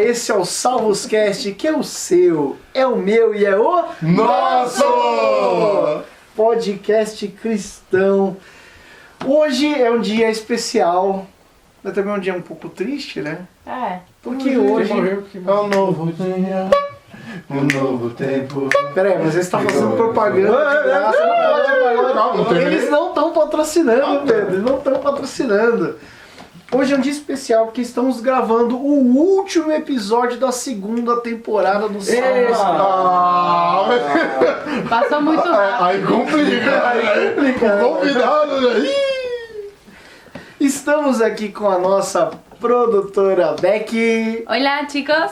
esse é o Salvoscast, que é o seu, é o meu e é o nosso podcast cristão. Hoje é um dia especial, mas também é um dia um pouco triste, né? Porque hoje é um novo dia, um novo tempo. Peraí, mas eles estão fazendo propaganda de graça, não pode. Eles não estão patrocinando, Pedro, eles não estão patrocinando. Hoje é um dia especial porque estamos gravando o último episódio da segunda temporada do Salvos. Passou muito rápido. Aí complica. Convidado, né? Estamos aqui com a nossa produtora Becky. Olá, chicos.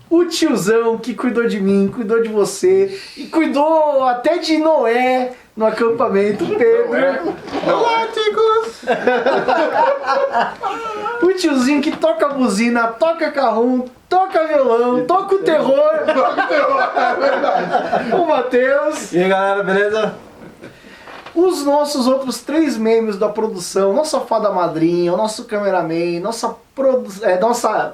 O tiozão que cuidou de mim, cuidou de você e cuidou até de Noé no acampamento, Pedro. Olá, chicos! O tiozinho que toca buzina, toca carrom, toca violão, toca o terror. O Matheus. E aí, galera, beleza? Os nossos outros 3 membros da produção, nossa fada madrinha, o nosso cameraman, nossa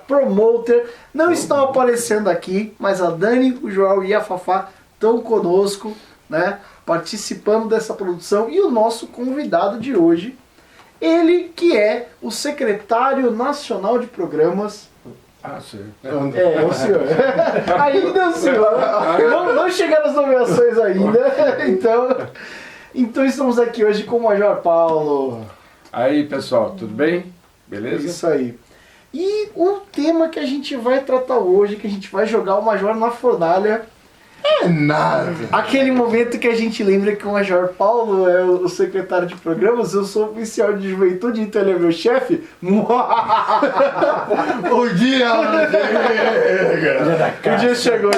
promoter, não estão aparecendo aqui, mas a Dani, o João e a Fafá estão conosco, né, participando dessa produção. E o nosso convidado de hoje, ele que é o secretário nacional de programas. Sim. É o senhor. Ainda é o senhor. Não chegaram as nomeações ainda, Então estamos aqui hoje com o Major Paulo. Aí, pessoal, tudo bem? Beleza? Isso aí. E o tema que a gente vai tratar hoje, que a gente vai jogar o Major na fornalha, É nada. aquele momento que a gente lembra que o Major Paulo é o secretário de programas, eu sou oficial de juventude, então ele é meu chefe. O dia O dia chegou.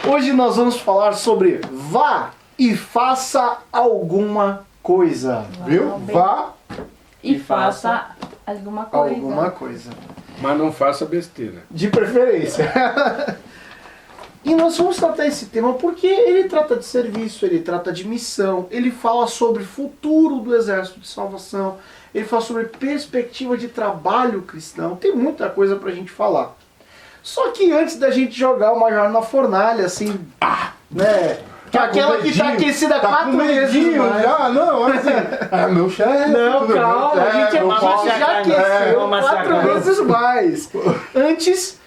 Hoje nós vamos falar sobre vá e faça alguma coisa. Viu? Vá. E faça alguma coisa. Alguma coisa. Mas não faça besteira. De preferência. E nós vamos tratar esse tema porque ele trata de serviço, ele trata de missão, ele fala sobre futuro do Exército de Salvação, ele fala sobre perspectiva de trabalho cristão, tem muita coisa pra gente falar. Só que antes da gente jogar o Major na fornalha, assim, né? Que é aquela que tá aquecida 4 vezes mais. Já, não, assim, é meu chefe. Não, calma, a gente já aqueceu vamos 4 massacrar. vezes mais. Antes,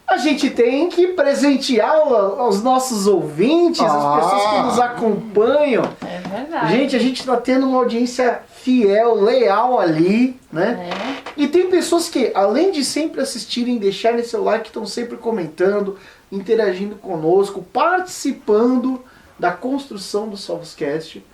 a gente tem que presentear aos nossos ouvintes, as pessoas que nos acompanham. É verdade. Gente, a gente está tendo uma audiência fiel, leal ali, né? E tem pessoas que, além de sempre assistirem, deixarem seu like, estão sempre comentando, interagindo conosco, participando da construção do Salvoscast.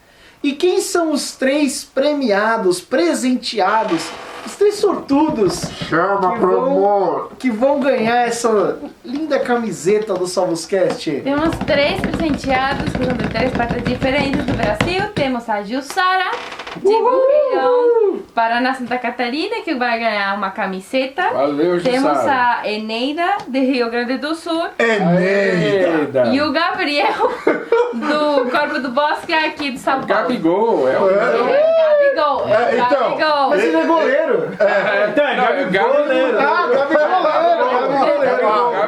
E quem são os 3 premiados, presenteados, os 3 sortudos Chama pro amor. que vão ganhar essa linda camiseta do Salvoscast? Temos 3 presenteados que são de 3 partes diferentes do Brasil. Temos a Jussara de Boqueirão, Paraná, Santa Catarina, que vai ganhar uma camiseta. Valeu, Temos Jussara. a Eneida de Rio Grande do Sul. Eita. E o Gabriel do Corpo do Bosque aqui de São Paulo. Gabigol, é o... Gabigol. então, Gabigol. Mas ele é goleiro. Então, é Gabigol, goleiro.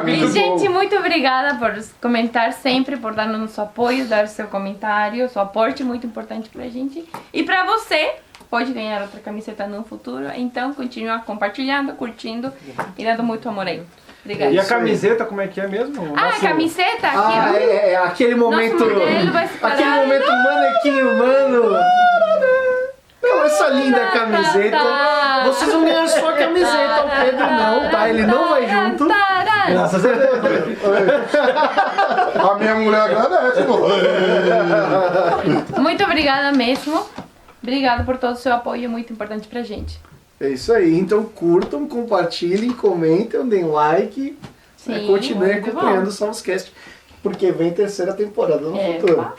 E, gente, muito obrigada por comentar sempre, por dar nosso apoio, dar seu comentário, seu aporte muito importante pra gente. E pra você, pode ganhar outra camiseta no futuro, então continua compartilhando, curtindo e dando muito amor aí. Obrigada. E a camiseta, como é que é mesmo? O Ah, nosso- a camiseta aqui, É aquele momento. Nosso modelo vai se parar. Aquele momento manequim humano. Com essa linda camiseta. Vocês vão ganhar só a camiseta. O Pedro não, tá? Ele não vai junto. Graças a Deus. A minha mulher agradece, pô. Muito obrigada mesmo. Obrigada por todo o seu apoio, muito importante pra gente. É isso aí. Então curtam, compartilhem, comentem, deem like. Sim, Continuem muito acompanhando bom. o Salvoscast. Porque vem 3ª temporada no É, futuro.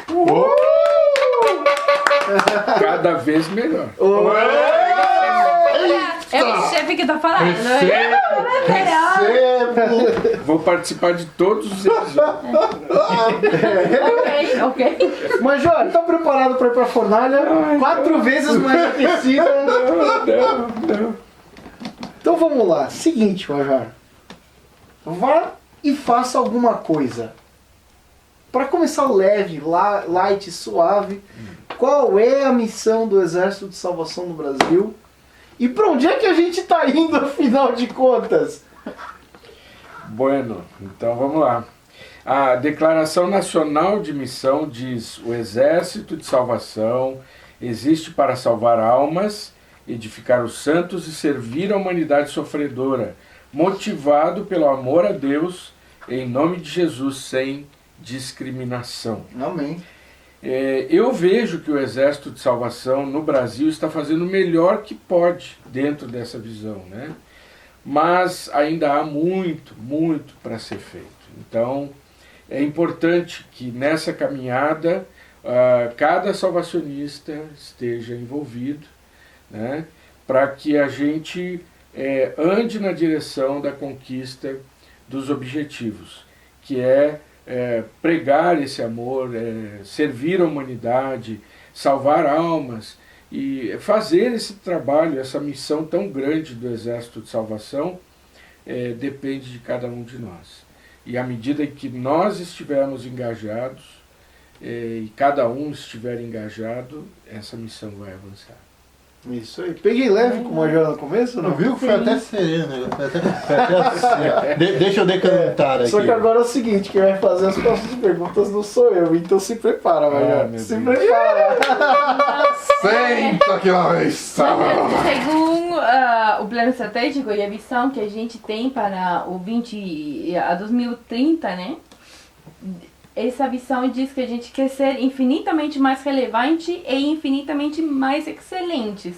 Cada vez melhor. É o chefe que tá falando. Recebo. Vou participar de todos os episódios. Ok. Major, tá preparado pra ir pra fornalha? 4 vezes mais aquecida. Não. Então vamos lá. Seguinte, Major. Vá e faça alguma coisa. Para começar leve, light, suave, qual é a missão do Exército de Salvação no Brasil? E para onde é que a gente está indo, afinal de contas? Bueno, então vamos lá. A Declaração Nacional de Missão diz: o Exército de Salvação existe para salvar almas, edificar os santos e servir a humanidade sofredora, motivado pelo amor a Deus, em nome de Jesus, sem discriminação. Amém. Eu vejo que o Exército de Salvação no Brasil está fazendo o melhor que pode dentro dessa visão, né? Mas ainda há muito, muito para ser feito. Então, é importante que nessa caminhada cada salvacionista esteja envolvido, né? Para que a gente ande na direção da conquista dos objetivos, que é pregar esse amor, servir a humanidade, salvar almas e fazer esse trabalho, essa missão tão grande do Exército de Salvação, depende de cada um de nós. E à medida que nós estivermos engajados, e cada um estiver engajado, essa missão vai avançar. Isso aí. Peguei leve com o Major no começo, Não não? viu? Foi até sereno. Foi até assim. Deixa eu decantar aqui. Só que agora é o seguinte, quem vai fazer as próximas perguntas não sou eu, então se prepara, Major. meu Se Deus. prepara. Senta que lá vem. Segundo o plano estratégico e a visão que a gente tem para o 2030, né? Essa visão diz que a gente quer ser infinitamente mais relevante e infinitamente mais excelentes.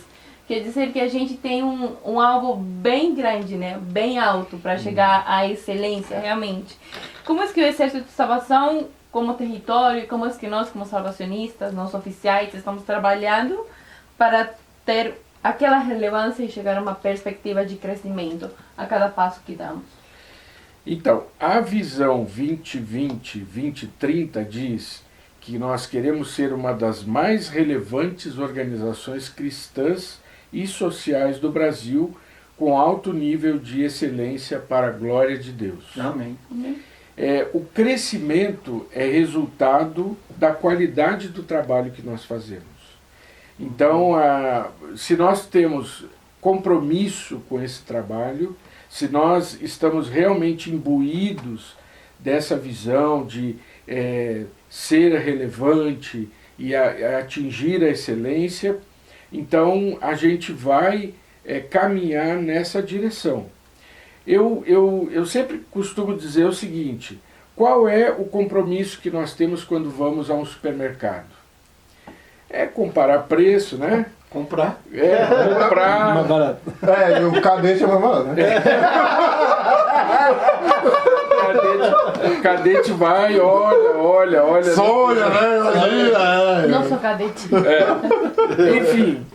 Quer dizer que a gente tem um alvo bem grande, né? Bem alto para chegar à excelência, realmente. Como é que o Exército de Salvação, como território, como é que nós, como salvacionistas, nós oficiais, estamos trabalhando para ter aquela relevância e chegar a uma perspectiva de crescimento a cada passo que damos? Então, a visão 2020-2030 diz que nós queremos ser uma das mais relevantes organizações cristãs e sociais do Brasil, com alto nível de excelência para a glória de Deus. Amém. O crescimento é resultado da qualidade do trabalho que nós fazemos. Então, se nós temos compromisso com esse trabalho, se nós estamos realmente imbuídos dessa visão de ser relevante e atingir a excelência, então a gente vai caminhar nessa direção. Eu sempre costumo dizer o seguinte: qual é o compromisso que nós temos quando vamos a um supermercado? É comparar preço, né? Comprar. Comprar. Mais barato. E o cadete é mais barato, né? O cadete vai, olha. Só olha, né? Nosso cadete. Enfim,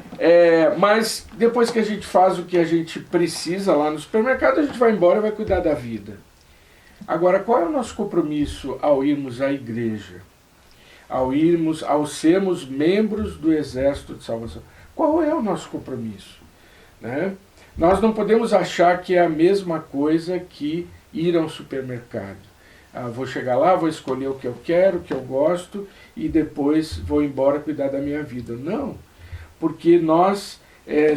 mas depois que a gente faz o que a gente precisa lá no supermercado, a gente vai embora e vai cuidar da vida. Agora, qual é o nosso compromisso ao irmos à igreja? Ao sermos membros do Exército de Salvação? Qual é o nosso compromisso? Né? Nós não podemos achar que é a mesma coisa que ir a um supermercado. Vou chegar lá, vou escolher o que eu quero, o que eu gosto e depois vou embora cuidar da minha vida. Não, porque nós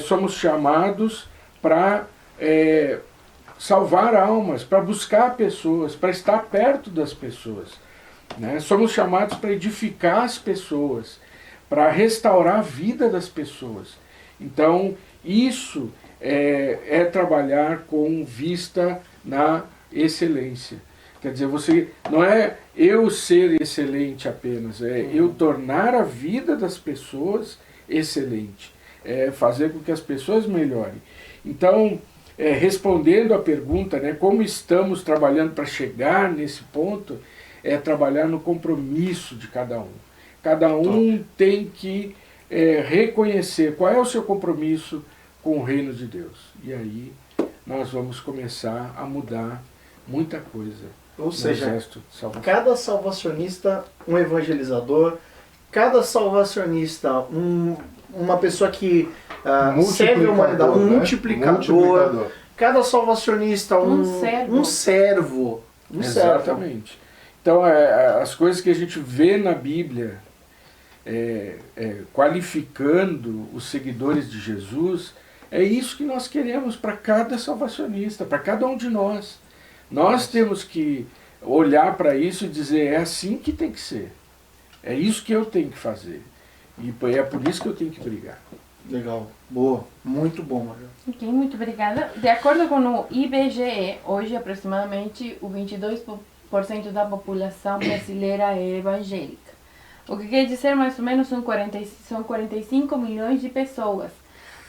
somos chamados para salvar almas, para buscar pessoas, para estar perto das pessoas. Né? Somos chamados para edificar as pessoas, para restaurar a vida das pessoas. Então, isso é trabalhar com vista na excelência. Quer dizer, você não é eu ser excelente apenas, é eu tornar a vida das pessoas excelente, fazer com que as pessoas melhorem. Então, respondendo à pergunta, né, como estamos trabalhando para chegar nesse ponto, é trabalhar no compromisso de cada um. Cada um tem que reconhecer qual é o seu compromisso com o reino de Deus. E aí nós vamos começar a mudar muita coisa. Ou seja, Exército de Salvação. cada salvacionista um evangelizador, cada salvacionista uma pessoa que serve a humanidade, um né? multiplicador. cada salvacionista Um servo. um servo. Um servo. Exatamente. Então, as coisas que a gente vê na Bíblia qualificando os seguidores de Jesus, é isso que nós queremos para cada salvacionista, para cada um de nós. Nós temos que olhar para isso e dizer, é assim que tem que ser. É isso que eu tenho que fazer. E é por isso que eu tenho que brigar. Legal. Boa. Muito bom, Maria. Ok, muito obrigada. De acordo com o IBGE, hoje aproximadamente o 22% da população brasileira é evangélica. O que quer dizer mais ou menos são 45 milhões de pessoas.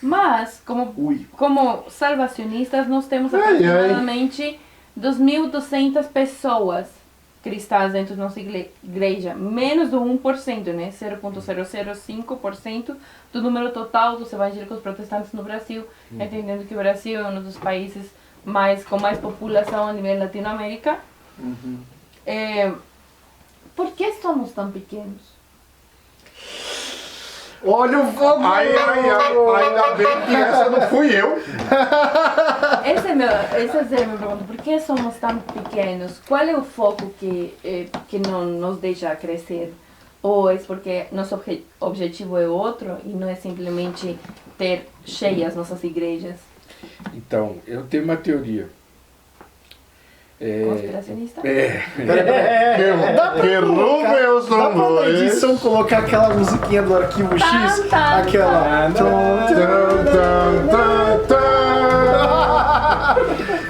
Mas, como salvacionistas, nós temos aproximadamente 2.200 pessoas cristãs dentro da nossa igreja. Menos do 1%, né? 0,005% do número total dos evangélicos protestantes no Brasil. Entendendo que o Brasil é um dos países com mais população a nível Latinoamérica. Por que somos tão pequenos? Olha o fogo! Ainda bem que essa não fui eu. Essa é a minha pergunta. Por que somos tão pequenos? Qual é o foco que não nos deixa crescer? Ou é porque nosso objetivo é outro e não é simplesmente ter cheias nossas igrejas? Então, eu tenho uma teoria. Conspiracionista? Dá pra na edição colocar aquela musiquinha do Arquivo X? Aquela...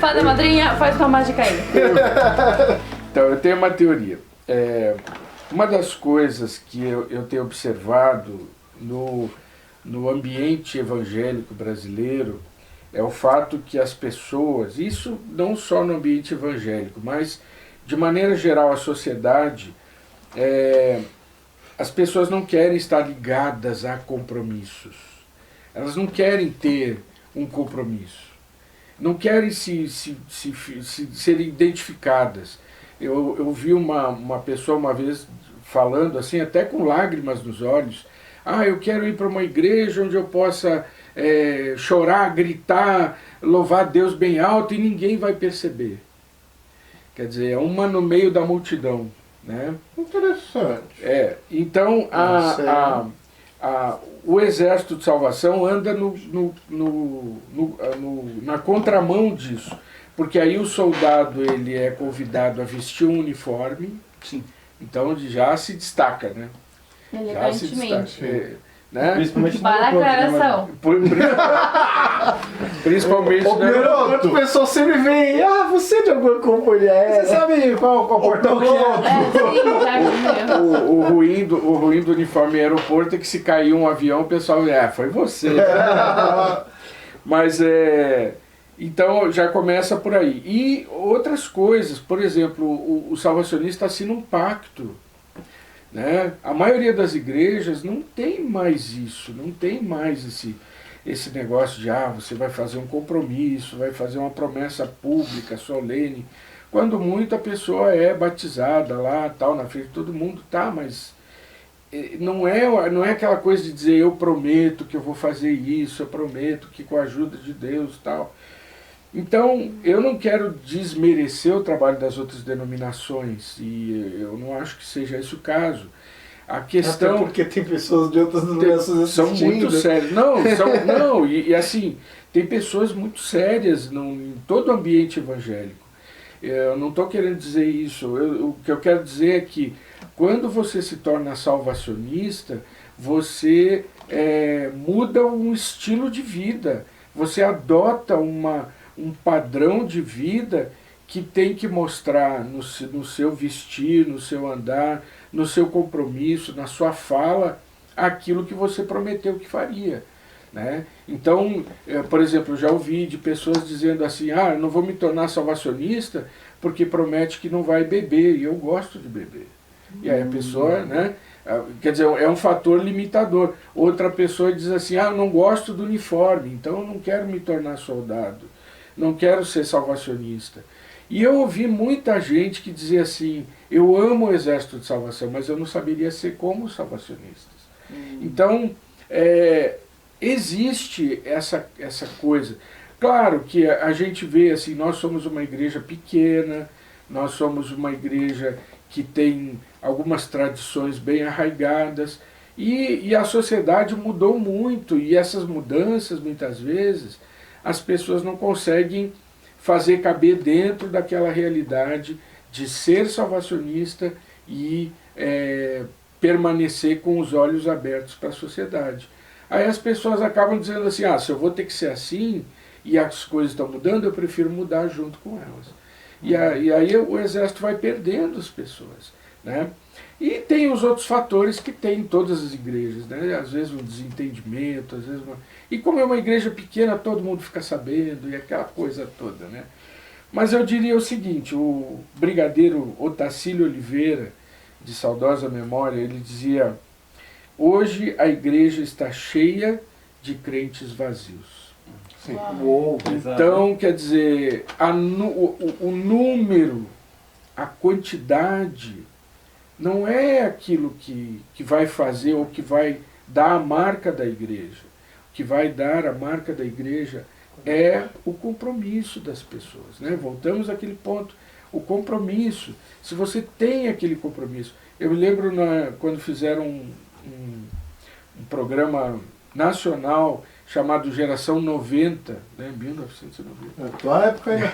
Fada madrinha, faz tua mágica aí. Então, eu tenho uma teoria. Uma das coisas que eu tenho observado no ambiente evangélico brasileiro é o fato que as pessoas, isso não só no ambiente evangélico, mas de maneira geral a sociedade, as pessoas não querem estar ligadas a compromissos. Elas não querem ter um compromisso. Não querem serem identificadas. Eu vi uma pessoa uma vez falando assim, até com lágrimas nos olhos, eu quero ir para uma igreja onde eu possa chorar, gritar, louvar Deus bem alto e ninguém vai perceber. Quer dizer, é uma no meio da multidão, né? Interessante. Então o Exército de Salvação anda na contramão disso, porque aí o soldado ele é convidado a vestir um uniforme, sim. Então já se destaca, né? Já se destaca. Né? Principalmente para a declaração. Principalmente o pessoal sempre vem, você é de alguma companhia. Você sabe qual o portão que é? O ruim do uniforme aeroporto é que se caiu um avião, o pessoal, foi você. Mas então já começa por aí. E outras coisas, por exemplo, o salvacionista assina um pacto. Né? A maioria das igrejas não tem mais isso, não tem mais esse negócio de você vai fazer um compromisso, vai fazer uma promessa pública, solene. Quando muito a pessoa é batizada lá, tal, na frente de todo mundo, mas não é aquela coisa de dizer eu prometo que eu vou fazer isso, eu prometo que com a ajuda de Deus tal. Então, eu não quero desmerecer o trabalho das outras denominações, e eu não acho que seja esse o caso. A questão... Até porque tem pessoas de outras denominações são muito sérias. E assim, tem pessoas muito sérias em todo o ambiente evangélico. Eu não estou querendo dizer isso. O que eu quero dizer é que, quando você se torna salvacionista, você muda um estilo de vida. Você adota um padrão de vida que tem que mostrar no seu vestir, no seu andar, no seu compromisso, na sua fala, aquilo que você prometeu que faria. Né? Então, por exemplo, eu já ouvi de pessoas dizendo assim, eu não vou me tornar salvacionista porque promete que não vai beber, e eu gosto de beber. E aí a pessoa, né, quer dizer, é um fator limitador. Outra pessoa diz assim, eu não gosto do uniforme, então eu não quero me tornar soldado. Não quero ser salvacionista. E eu ouvi muita gente que dizia assim, eu amo o Exército de Salvação, mas eu não saberia ser como os salvacionistas. Então, existe essa coisa. Claro que a gente vê assim, nós somos uma igreja pequena, nós somos uma igreja que tem algumas tradições bem arraigadas, e a sociedade mudou muito, e essas mudanças, muitas vezes, as pessoas não conseguem fazer caber dentro daquela realidade de ser salvacionista e permanecer com os olhos abertos para a sociedade. Aí as pessoas acabam dizendo assim, se eu vou ter que ser assim, e as coisas estão mudando, eu prefiro mudar junto com elas. E aí o exército vai perdendo as pessoas, né? E tem os outros fatores que tem em todas as igrejas, né? Às vezes um desentendimento, às vezes e como é uma igreja pequena, todo mundo fica sabendo, e aquela coisa toda, né? Mas eu diria o seguinte, o brigadeiro Otacílio Oliveira, de saudosa memória, ele dizia: hoje a igreja está cheia de crentes vazios. Sim. Uou. Então, quer dizer, o número, a quantidade, não é aquilo que vai fazer ou que vai dar a marca da igreja. O que vai dar a marca da igreja é o compromisso das pessoas, né? Voltamos àquele ponto, o compromisso. Se você tem aquele compromisso. Eu me lembro quando fizeram um programa nacional chamado Geração 90, né, 1990. É tua época ainda.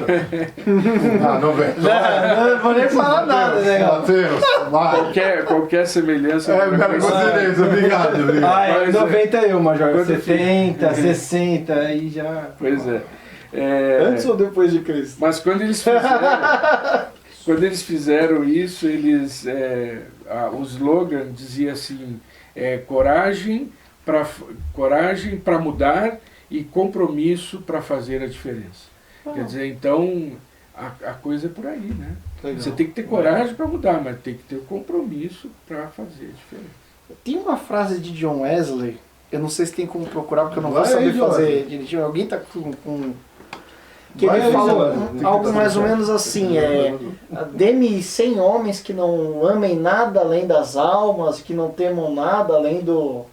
90. Não vou nem falar nada, né? Mateus, vai. Qualquer semelhança... Minha coincidência, obrigado. Ah, em Mas, 91, Major. quando 70, 60, aí já... Pois é. Antes ou depois de Cristo? Mas quando eles fizeram isso, o slogan dizia assim, coragem para mudar e compromisso para fazer a diferença. Quer dizer, então, a coisa é por aí, né? Legal. Você tem que ter coragem para mudar, mas tem que ter o compromisso para fazer a diferença. Tem uma frase de John Wesley, eu não sei se tem como procurar, porque eu não Vai vou saber aí, Jorge. fazer direitinho. Alguém tá com... Que Vai ele aí, fala Jorge. Tem que algo tá mais ou certo. menos assim, dê-me 100 homens que não amem nada além das almas, que não temam nada além do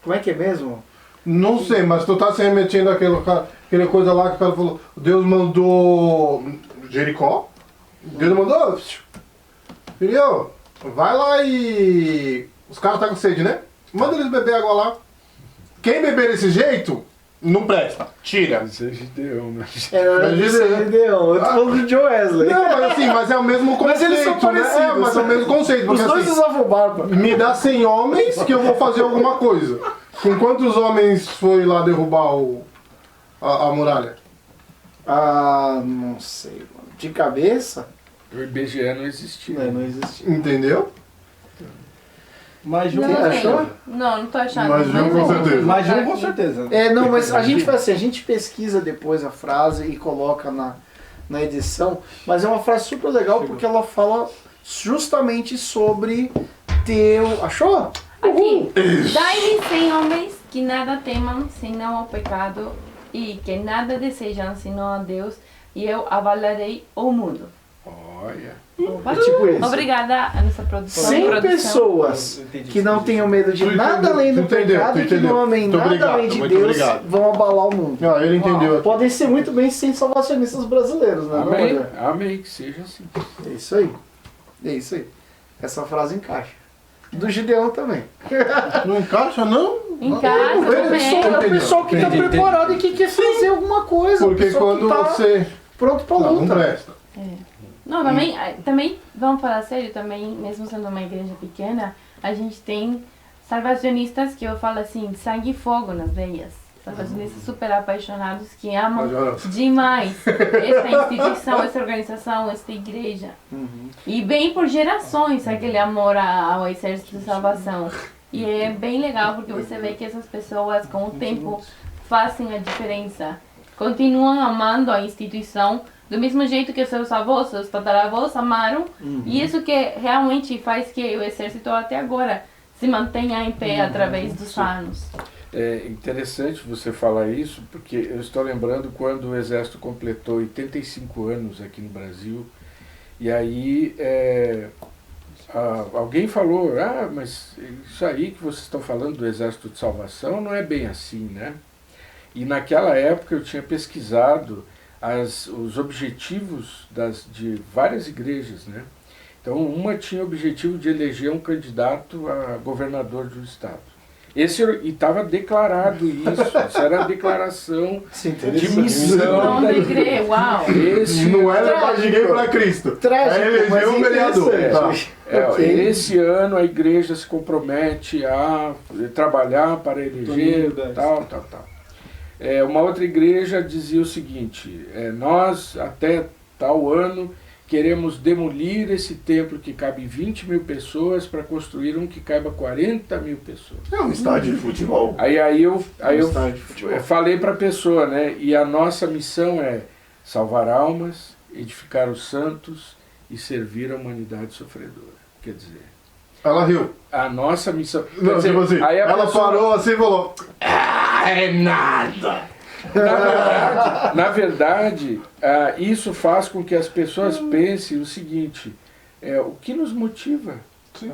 como é que é mesmo? Não sei, mas tu tá se remetendo àquela coisa lá que o cara falou, Deus mandou Jericó, Deus mandou, filho, vai lá e os caras tá com sede, né? Manda eles beber água lá. Quem beber desse jeito, não presta, tira. Isso é Gideão, né? Eu tô falando de John Wesley. Não, mas assim, mas é o mesmo conceito, Mas eles são né? parecidos. Mas é o mesmo conceito, porque Os dois assim, usavam barba. me dá 100 homens que eu vou fazer alguma coisa. Com quantos homens foi lá derrubar a muralha? Não sei, mano. De cabeça? O IBGE não existia. Não existe. Entendeu? Mais um, Não, Você achou? Não tô achando. Mais um, com certeza. mais um com certeza. Não, mas a gente faz assim, a gente pesquisa depois a frase e coloca na edição, mas é uma frase super legal porque ela fala justamente sobre achou? Aqui, dai-me 100 homens que nada temam senão ao pecado e que nada desejam senão a Deus, e eu avalarei o mundo. Olha. Opa. É tipo isso. Obrigada a nossa produção. 100 pessoas que não tenham medo de nada além do pecado e que não amem Muito nada obrigado, além de muito Deus obrigado. vão abalar o mundo. Ele entendeu. Podem ser muito bem sem salvacionistas brasileiros, né? Amém. Não, Amém, que seja assim. é isso aí. É isso aí. Essa frase encaixa. Do Gideão também. Não encaixa, não? Em casa também. É o pessoal que está Entendi, preparado e que quer fazer alguma coisa. Porque o pessoal quando que tá você... pronto pra Não, não luta. presta. Não, também, vamos falar sério, também, mesmo sendo uma igreja pequena, a gente tem salvacionistas que eu falo assim, sangue e fogo nas veias. Salvacionistas super apaixonados que amam demais essa instituição, essa organização, essa igreja. E bem por gerações aquele amor ao exército de salvação. E é bem legal porque você vê que essas pessoas com o tempo fazem a diferença. Continuam amando a instituição do mesmo jeito que seus avós, seus tataravós amaram. E isso que realmente faz que o exército até agora se mantenha em pé através dos anos. É interessante você falar isso, porque eu estou lembrando quando o Exército completou 85 anos aqui no Brasil, e aí alguém falou, mas isso aí que vocês estão falando do Exército de Salvação não é bem assim, né? E naquela época eu tinha pesquisado os objetivos de várias igrejas, né? Então uma tinha o objetivo de eleger um candidato a governador de um estado. E estava declarado isso era a declaração de missão Não da de igreja. crer, uau. Não é levar ninguém para Cristo. Trágico, É eleger mas um vereador. interessante. Ok. Esse ano a igreja se compromete a trabalhar para eleger tal. Uma outra igreja dizia o seguinte, nós até tal ano queremos demolir esse templo que cabe 20 mil pessoas para construir um que caiba 40 mil pessoas. É um estádio de futebol. Aí eu estádio de futebol. falei para a pessoa, né? E a nossa missão é salvar almas, edificar os santos e servir a humanidade sofredora. Quer dizer, Ela riu. a nossa missão... quer Não, dizer, tipo assim, aí a ela pessoa- parou assim e falou: é nada. Na verdade, isso faz com que as pessoas pensem o seguinte, o que nos motiva? Sim.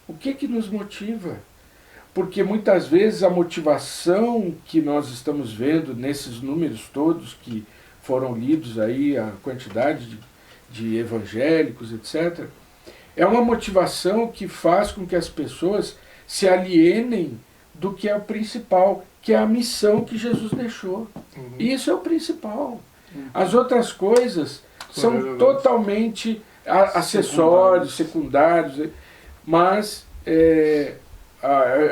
O que nos motiva? Porque muitas vezes a motivação que nós estamos vendo nesses números todos que foram lidos aí, a quantidade de evangélicos, etc., é uma motivação que faz com que as pessoas se alienem do que é o principal, que é a missão que Jesus deixou. Isso é o principal. As outras coisas são totalmente acessórios, secundários, mas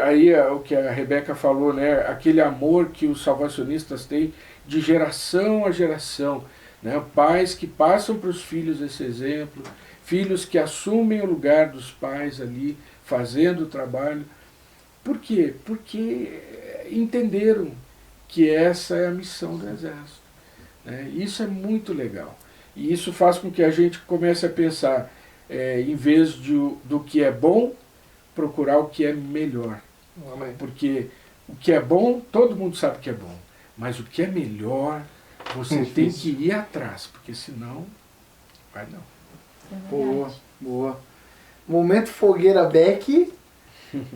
aí é o que a Rebeca falou, né? Aquele amor que os salvacionistas têm de geração a geração, né? Pais que passam para os filhos esse exemplo, filhos que assumem o lugar dos pais ali, fazendo o trabalho. Por quê? Porque entenderam que essa é a missão do Exército, né? Isso é muito legal. E isso faz com que a gente comece a pensar, em vez do que é bom, procurar o que é melhor. Amém. Porque o que é bom, todo mundo sabe que é bom. Mas o que é melhor, você tem que ir atrás, porque senão, vai não. Boa, boa. Momento Fogueira Beck.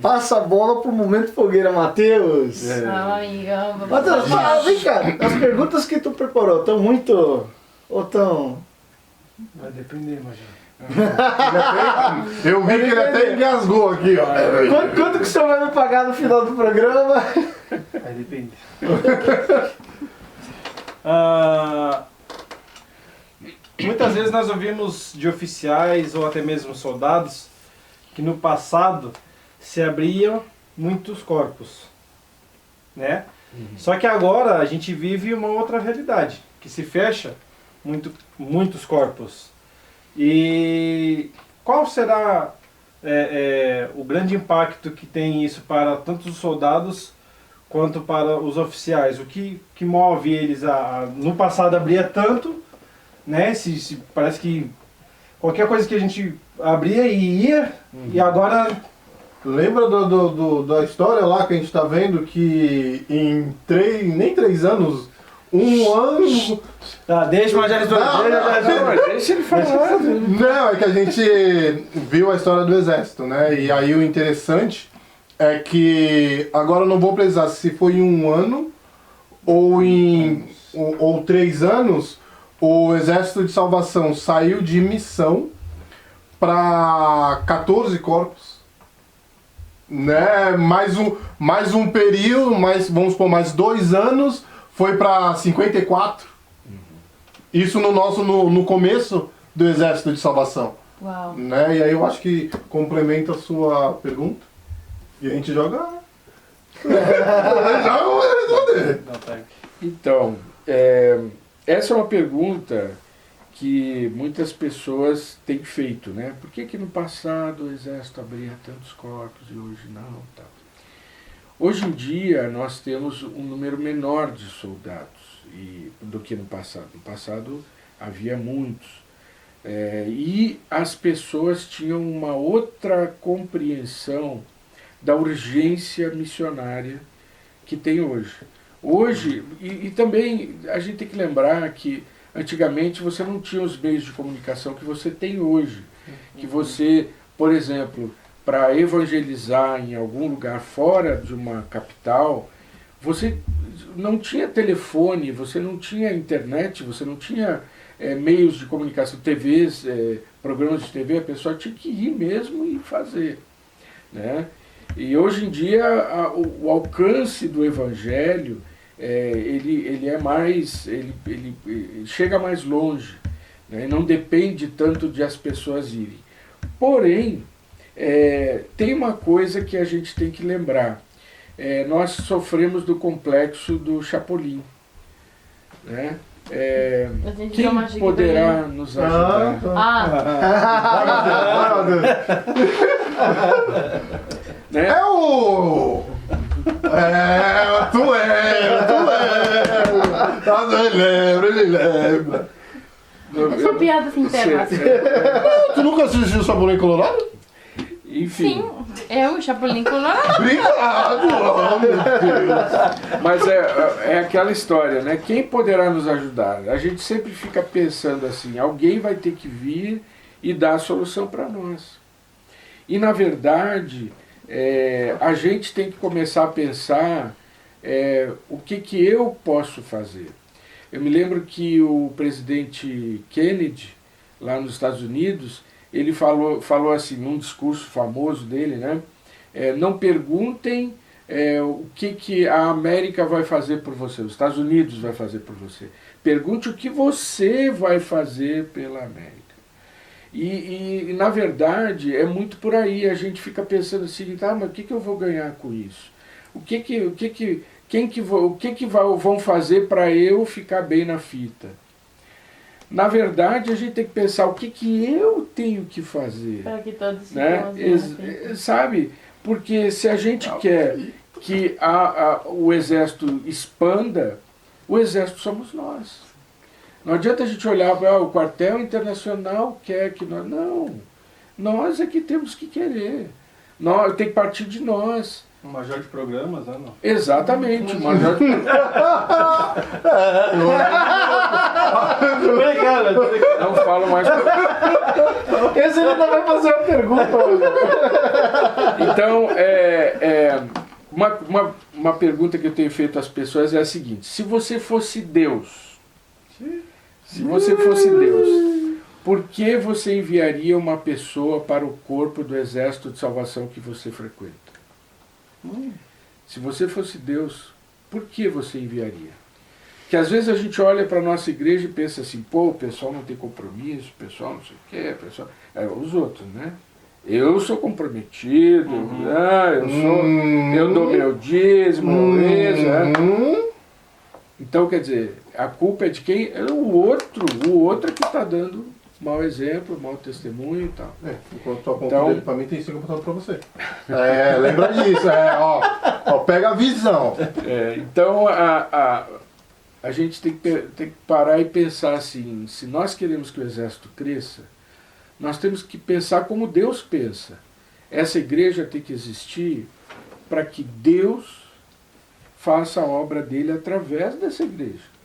Passa a bola pro Momento Fogueira Matheus. Ai, Matheus, vem cá. As perguntas que tu preparou estão muito... Ou tão... Vai depender, Major. Eu vi que ele até engasgou aqui, ó. Quanto que o senhor vai me pagar no final do programa? Vai depender. Ah, muitas vezes nós ouvimos de oficiais ou até mesmo soldados que no passado se abriam muitos corpos, né? Só que agora a gente vive uma outra realidade, que se fecha muitos corpos. E qual será o grande impacto que tem isso para tanto os soldados quanto para os oficiais? O que move eles no passado abria tanto, né? Parece que qualquer coisa que a gente abria e ia, e agora... Lembra da história lá que a gente tá vendo que em nem 3 anos, um ano... Tá, deixa o Major Deixa ele falar. Não, é que a gente viu a história do Exército, né? E aí o interessante é que agora eu não vou precisar se foi em 1 ano ou 3 anos, o Exército de Salvação saiu de missão para 14 corpos. Né? Mais um período, vamos supor, mais 2 anos, foi para 54. Isso no começo do Exército de Salvação. Uau. Né? E aí eu acho que complementa a sua pergunta. E a gente joga. Já vou responder. Então, essa é uma pergunta que muitas pessoas têm feito, né? Por que no passado o Exército abria tantos corpos e hoje não? Tal? Hoje em dia nós temos um número menor de soldados do que no passado. No passado havia muitos. E as pessoas tinham uma outra compreensão da urgência missionária que tem hoje. Hoje, e também a gente tem que lembrar que antigamente você não tinha os meios de comunicação que você tem hoje. Que você, por exemplo, para evangelizar em algum lugar fora de uma capital, você não tinha telefone, você não tinha internet, você não tinha meios de comunicação, TVs, programas de TV, a pessoa tinha que ir mesmo e fazer, né? E hoje em dia o alcance do Evangelho ele é mais, ele chega mais longe, né? Não depende tanto de as pessoas irem. Porém, tem uma coisa que a gente tem que lembrar. Nós sofremos do complexo do Chapolin, né? Quem poderá nos ajudar? Né? Tu ele lembra. Essa piada sem terra. Tu nunca assistiu Chapolin Colorado? Enfim. Sim, é o Chapolin Colorado. Obrigado! Oh, meu Deus. Mas é aquela história, né? Quem poderá nos ajudar? A gente sempre fica pensando assim, alguém vai ter que vir e dar a solução para nós. E na verdade, a gente tem que começar a pensar o que eu posso fazer. Eu me lembro que o presidente Kennedy, lá nos Estados Unidos, ele falou assim, num discurso famoso dele, né? Não perguntem o que a América vai fazer por você, os Estados Unidos vai fazer por você. Pergunte o que você vai fazer pela América. E na verdade, é muito por aí, a gente fica pensando assim, tá, mas o que eu vou ganhar com isso? O que vão fazer para eu ficar bem na fita? Na verdade, a gente tem que pensar o que eu tenho que fazer. Para que todos né? Sabe? Porque se a gente quer que o exército expanda, o exército somos nós. Não adianta a gente olhar para o quartel internacional quer que nós... Não. Nós é que temos que querer. Tem que partir de nós. Um major de programas, né? Não. Exatamente. Um major de Não falo mais. Esse ele ainda vai fazer uma pergunta hoje. Então, uma pergunta que eu tenho feito às pessoas é a seguinte: se você fosse Deus, por que você enviaria uma pessoa para o corpo do exército de salvação que você frequenta? Se você fosse Deus, por que você enviaria? Que às vezes a gente olha para a nossa igreja e pensa assim, pô, o pessoal não tem compromisso, o pessoal não sei o quê, o pessoal... os outros, né? Eu sou comprometido, eu dou meu dízimo, Então, quer dizer, a culpa é de quem? É o outro que está dando mau exemplo, mau testemunho e tal. Enquanto tua conta dele pra mim tem 5 apontado pra você. Lembra disso, ó, pega a visão. Então a gente tem que parar e pensar assim, se nós queremos que o exército cresça, nós temos que pensar como Deus pensa. Essa igreja tem que existir para que Deus faça a obra dele através dessa igreja.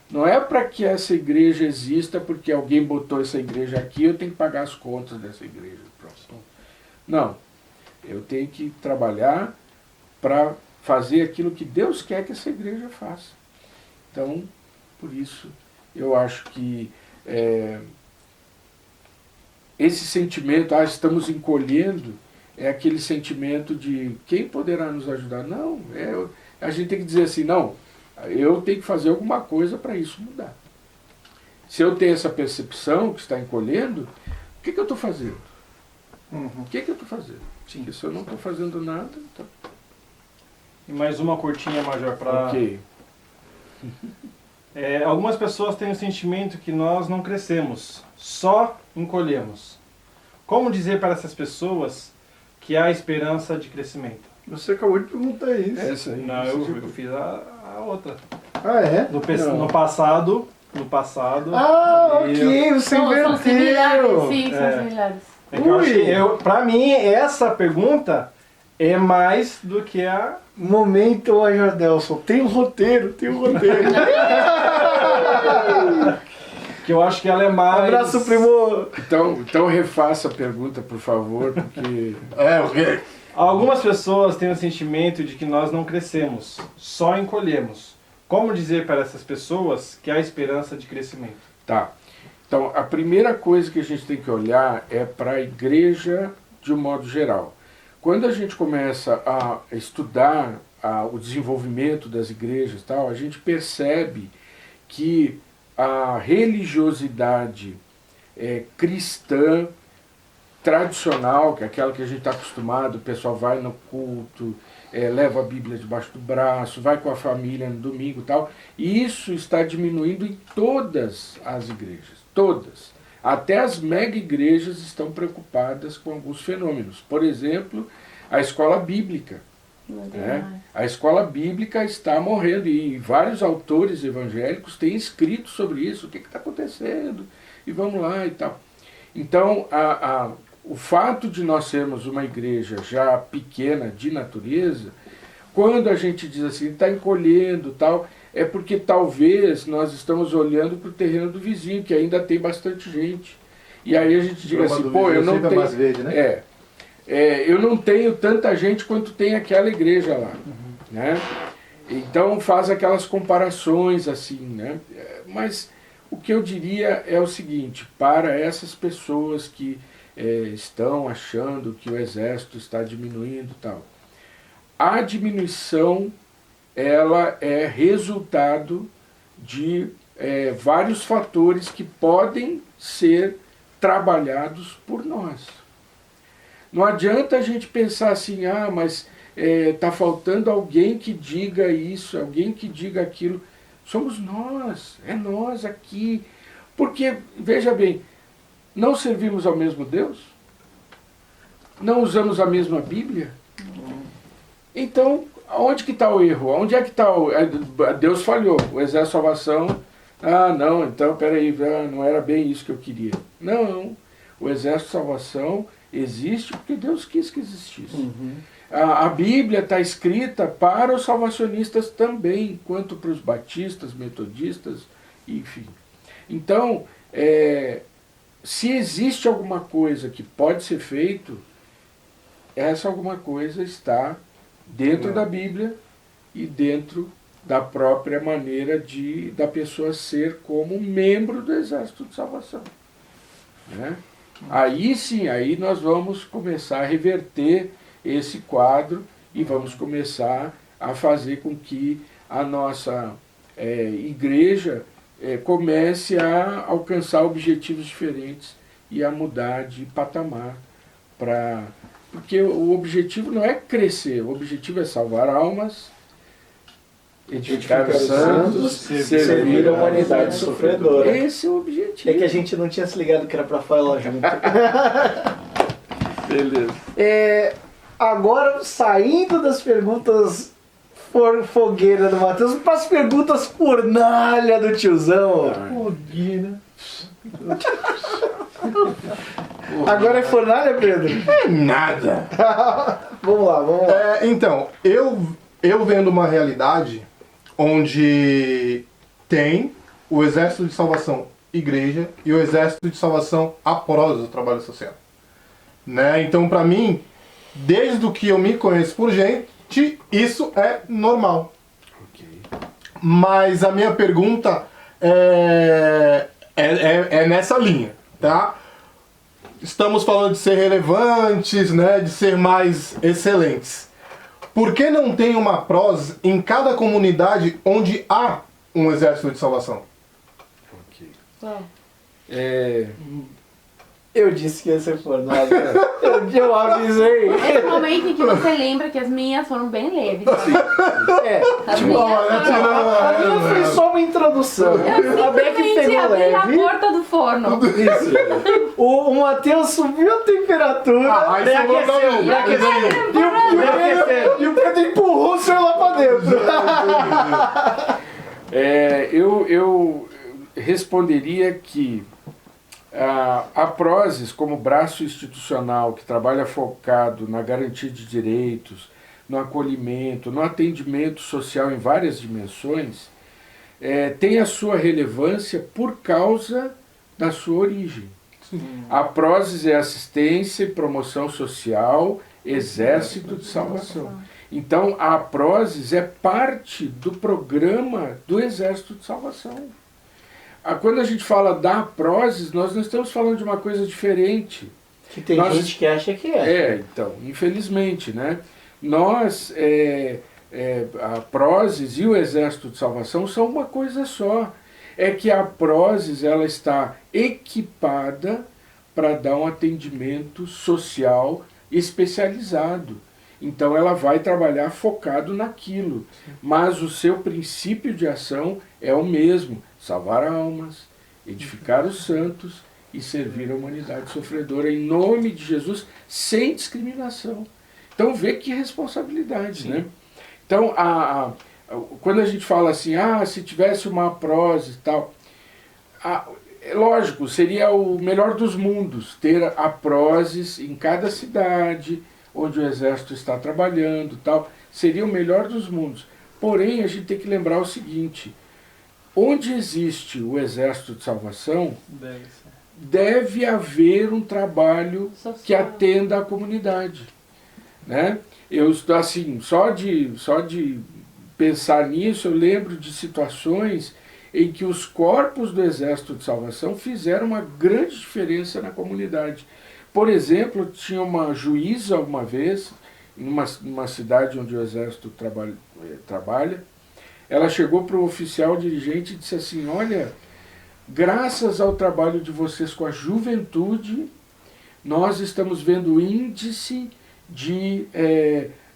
Não é para que essa igreja exista porque alguém botou essa igreja aqui, eu tenho que pagar as contas dessa igreja. Pronto. Não. Eu tenho que trabalhar para fazer aquilo que Deus quer que essa igreja faça. Então, por isso, eu acho que esse sentimento, estamos encolhendo, é aquele sentimento de quem poderá nos ajudar? Não, a gente tem que dizer assim, não, eu tenho que fazer alguma coisa para isso mudar. Se eu tenho essa percepção que está encolhendo, o que eu estou fazendo? O que eu estou fazendo? Sim. Se eu não estou fazendo nada, então... E mais uma curtinha, Major, para... Ok. Algumas pessoas têm o sentimento que nós não crescemos, só encolhemos. Como dizer para essas pessoas que há esperança de crescimento? Você acabou de perguntar isso. Essa aí. Não, eu fiz a outra. É? No passado... Ok, você São similares, inverteu. sim, são similares. Pra mim, essa pergunta é mais do que a... Momento, Major Delson. Tem um roteiro. Que eu acho que ela é mais... Abraço, primo. Então refaça a pergunta, por favor, porque... Algumas pessoas têm o sentimento de que nós não crescemos, só encolhemos. como dizer para essas pessoas que há esperança de crescimento? Tá. Então, a primeira coisa que a gente tem que olhar é para a igreja de um modo geral. Quando a gente começa a estudar o desenvolvimento das igrejas e tal, a gente percebe que a religiosidade cristã tradicional, que é aquela que a gente está acostumado, o pessoal vai no culto, leva a Bíblia debaixo do braço, vai com a família no domingo e tal, e isso está diminuindo em todas as igrejas, todas. Até as mega igrejas estão preocupadas com alguns fenômenos. Por exemplo, a escola bíblica. A escola bíblica está morrendo e vários autores evangélicos têm escrito sobre isso, o que está acontecendo, e vamos lá e tal. Então, o fato de nós sermos uma igreja já pequena de natureza, quando a gente diz assim, está encolhendo tal, é porque talvez nós estamos olhando para o terreno do vizinho, que ainda tem bastante gente. E aí a gente diga assim, pô, eu não tenho... mais verde, né? eu não tenho tanta gente quanto tem aquela igreja lá, né? Então faz aquelas comparações assim, né? Mas o que eu diria é o seguinte, para essas pessoas que estão achando que o exército está diminuindo e tal, a diminuição ela é resultado de vários fatores que podem ser trabalhados por nós. Não adianta a gente pensar assim, mas está faltando alguém que diga isso, alguém que diga aquilo. Somos nós, é nós aqui. Porque, veja bem, não servimos ao mesmo Deus? Não usamos a mesma Bíblia? Então, onde que está o erro? Onde é que está Deus falhou, o Exército de Salvação... não, então, peraí, não era bem isso que eu queria. Não, o Exército de Salvação existe porque Deus quis que existisse. A Bíblia está escrita para os salvacionistas também, quanto para os batistas, metodistas, enfim. Então, se existe alguma coisa que pode ser feito, essa alguma coisa está dentro da Bíblia e dentro da própria maneira da pessoa ser como membro do Exército de Salvação. Né? Aí sim, aí nós vamos começar a reverter esse quadro e vamos começar a fazer com que a nossa igreja comece a alcançar objetivos diferentes e a mudar de patamar. Porque o objetivo não é crescer, o objetivo é salvar almas, edificar os santos, servir a humanidade sofredora. Esse é o objetivo. É que a gente não tinha se ligado que era pra falar junto. Beleza. Agora, saindo das perguntas fogueira do Matheus, para as perguntas fornalha do tiozão. Fogueira. Agora é fornalha, Pedro? Nada. Vamos lá. Então, eu vendo uma realidade onde tem o Exército de Salvação Igreja e o Exército de Salvação após o trabalho social. Né? Então, para mim, desde o que eu me conheço por gente, isso é normal. Okay. Mas a minha pergunta é nessa linha, tá? Estamos falando de ser relevantes, né? De ser mais excelentes. Por que não tem uma PROS em cada comunidade onde há um Exército de Salvação? Ok. Eu disse que ia ser fornalha. Eu avisei. É o momento em que você lembra que as minhas foram bem leves. As Tipo, minhas foram... A minha foi só uma introdução. Eu A Beck simplesmente pegou abri a leve. porta do forno. Isso. O Matheus subiu a temperatura. Aí você mandou aqueceu, um. aqueceu. E o Pedro empurrou o senhor lá pra dentro. Eu responderia que a PROSES, como braço institucional que trabalha focado na garantia de direitos, no acolhimento, no atendimento social em várias dimensões, tem a sua relevância por causa da sua origem. A PROSES é assistência e promoção social, Exército de Salvação. Então a Prozis é parte do programa do Exército de Salvação. Quando a gente fala da Prozis, nós não estamos falando de uma coisa diferente. Que tem Nós- gente que acha que é. Então, infelizmente, né? Nós, a Prozis e o Exército de Salvação são uma coisa só. É que a Prozis, ela está equipada para dar um atendimento social especializado. Então ela vai trabalhar focado naquilo. Mas o seu princípio de ação é o mesmo: salvar almas, edificar os santos e servir a humanidade sofredora em nome de Jesus, sem discriminação. Então vê que responsabilidade, né? Então, quando a gente fala assim, se tivesse uma Prozis e tal, é lógico, seria o melhor dos mundos ter a Prozis em cada cidade onde o Exército está trabalhando, tal, seria o melhor dos mundos. Porém, a gente tem que lembrar o seguinte: onde existe o Exército de Salvação, deve haver um trabalho que atenda à comunidade, né? Eu estou assim, só de pensar nisso, eu lembro de situações em que os corpos do Exército de Salvação fizeram uma grande diferença na comunidade. Por exemplo, tinha uma juíza uma vez, numa cidade onde o Exército trabalha, ela chegou para o oficial dirigente e disse assim: olha, graças ao trabalho de vocês com a juventude, nós estamos vendo índice de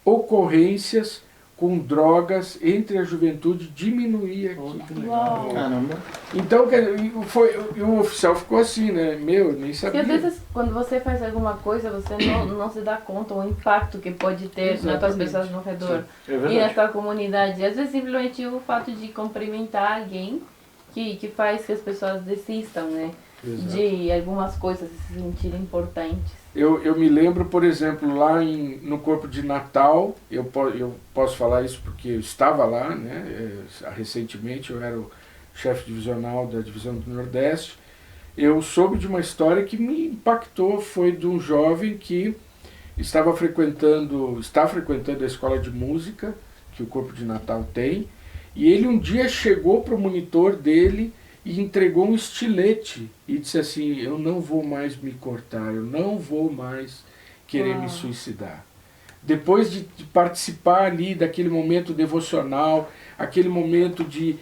ocorrências com drogas entre a juventude diminuir aqui. Uau. Caramba. Então, o oficial ficou assim, né? Meu, nem E sabia. às vezes, quando você faz alguma coisa, você não se dá conta o impacto que pode ter nas tuas pessoas ao redor e na tua comunidade. Às vezes, simplesmente o fato de cumprimentar alguém que faz que as pessoas desistam, né? Exato. De algumas coisas se sentirem importantes. Eu me lembro, por exemplo, lá no Corpo de Natal, eu posso falar isso porque eu estava lá, né? Recentemente eu era o chefe divisional da Divisão do Nordeste. Eu soube de uma história que me impactou, foi de um jovem que está frequentando a escola de música que o Corpo de Natal tem, e ele um dia chegou para o monitor dele e entregou um estilete e disse assim: eu não vou mais me cortar, eu não vou mais querer me suicidar. Depois de participar ali daquele momento devocional, aquele momento de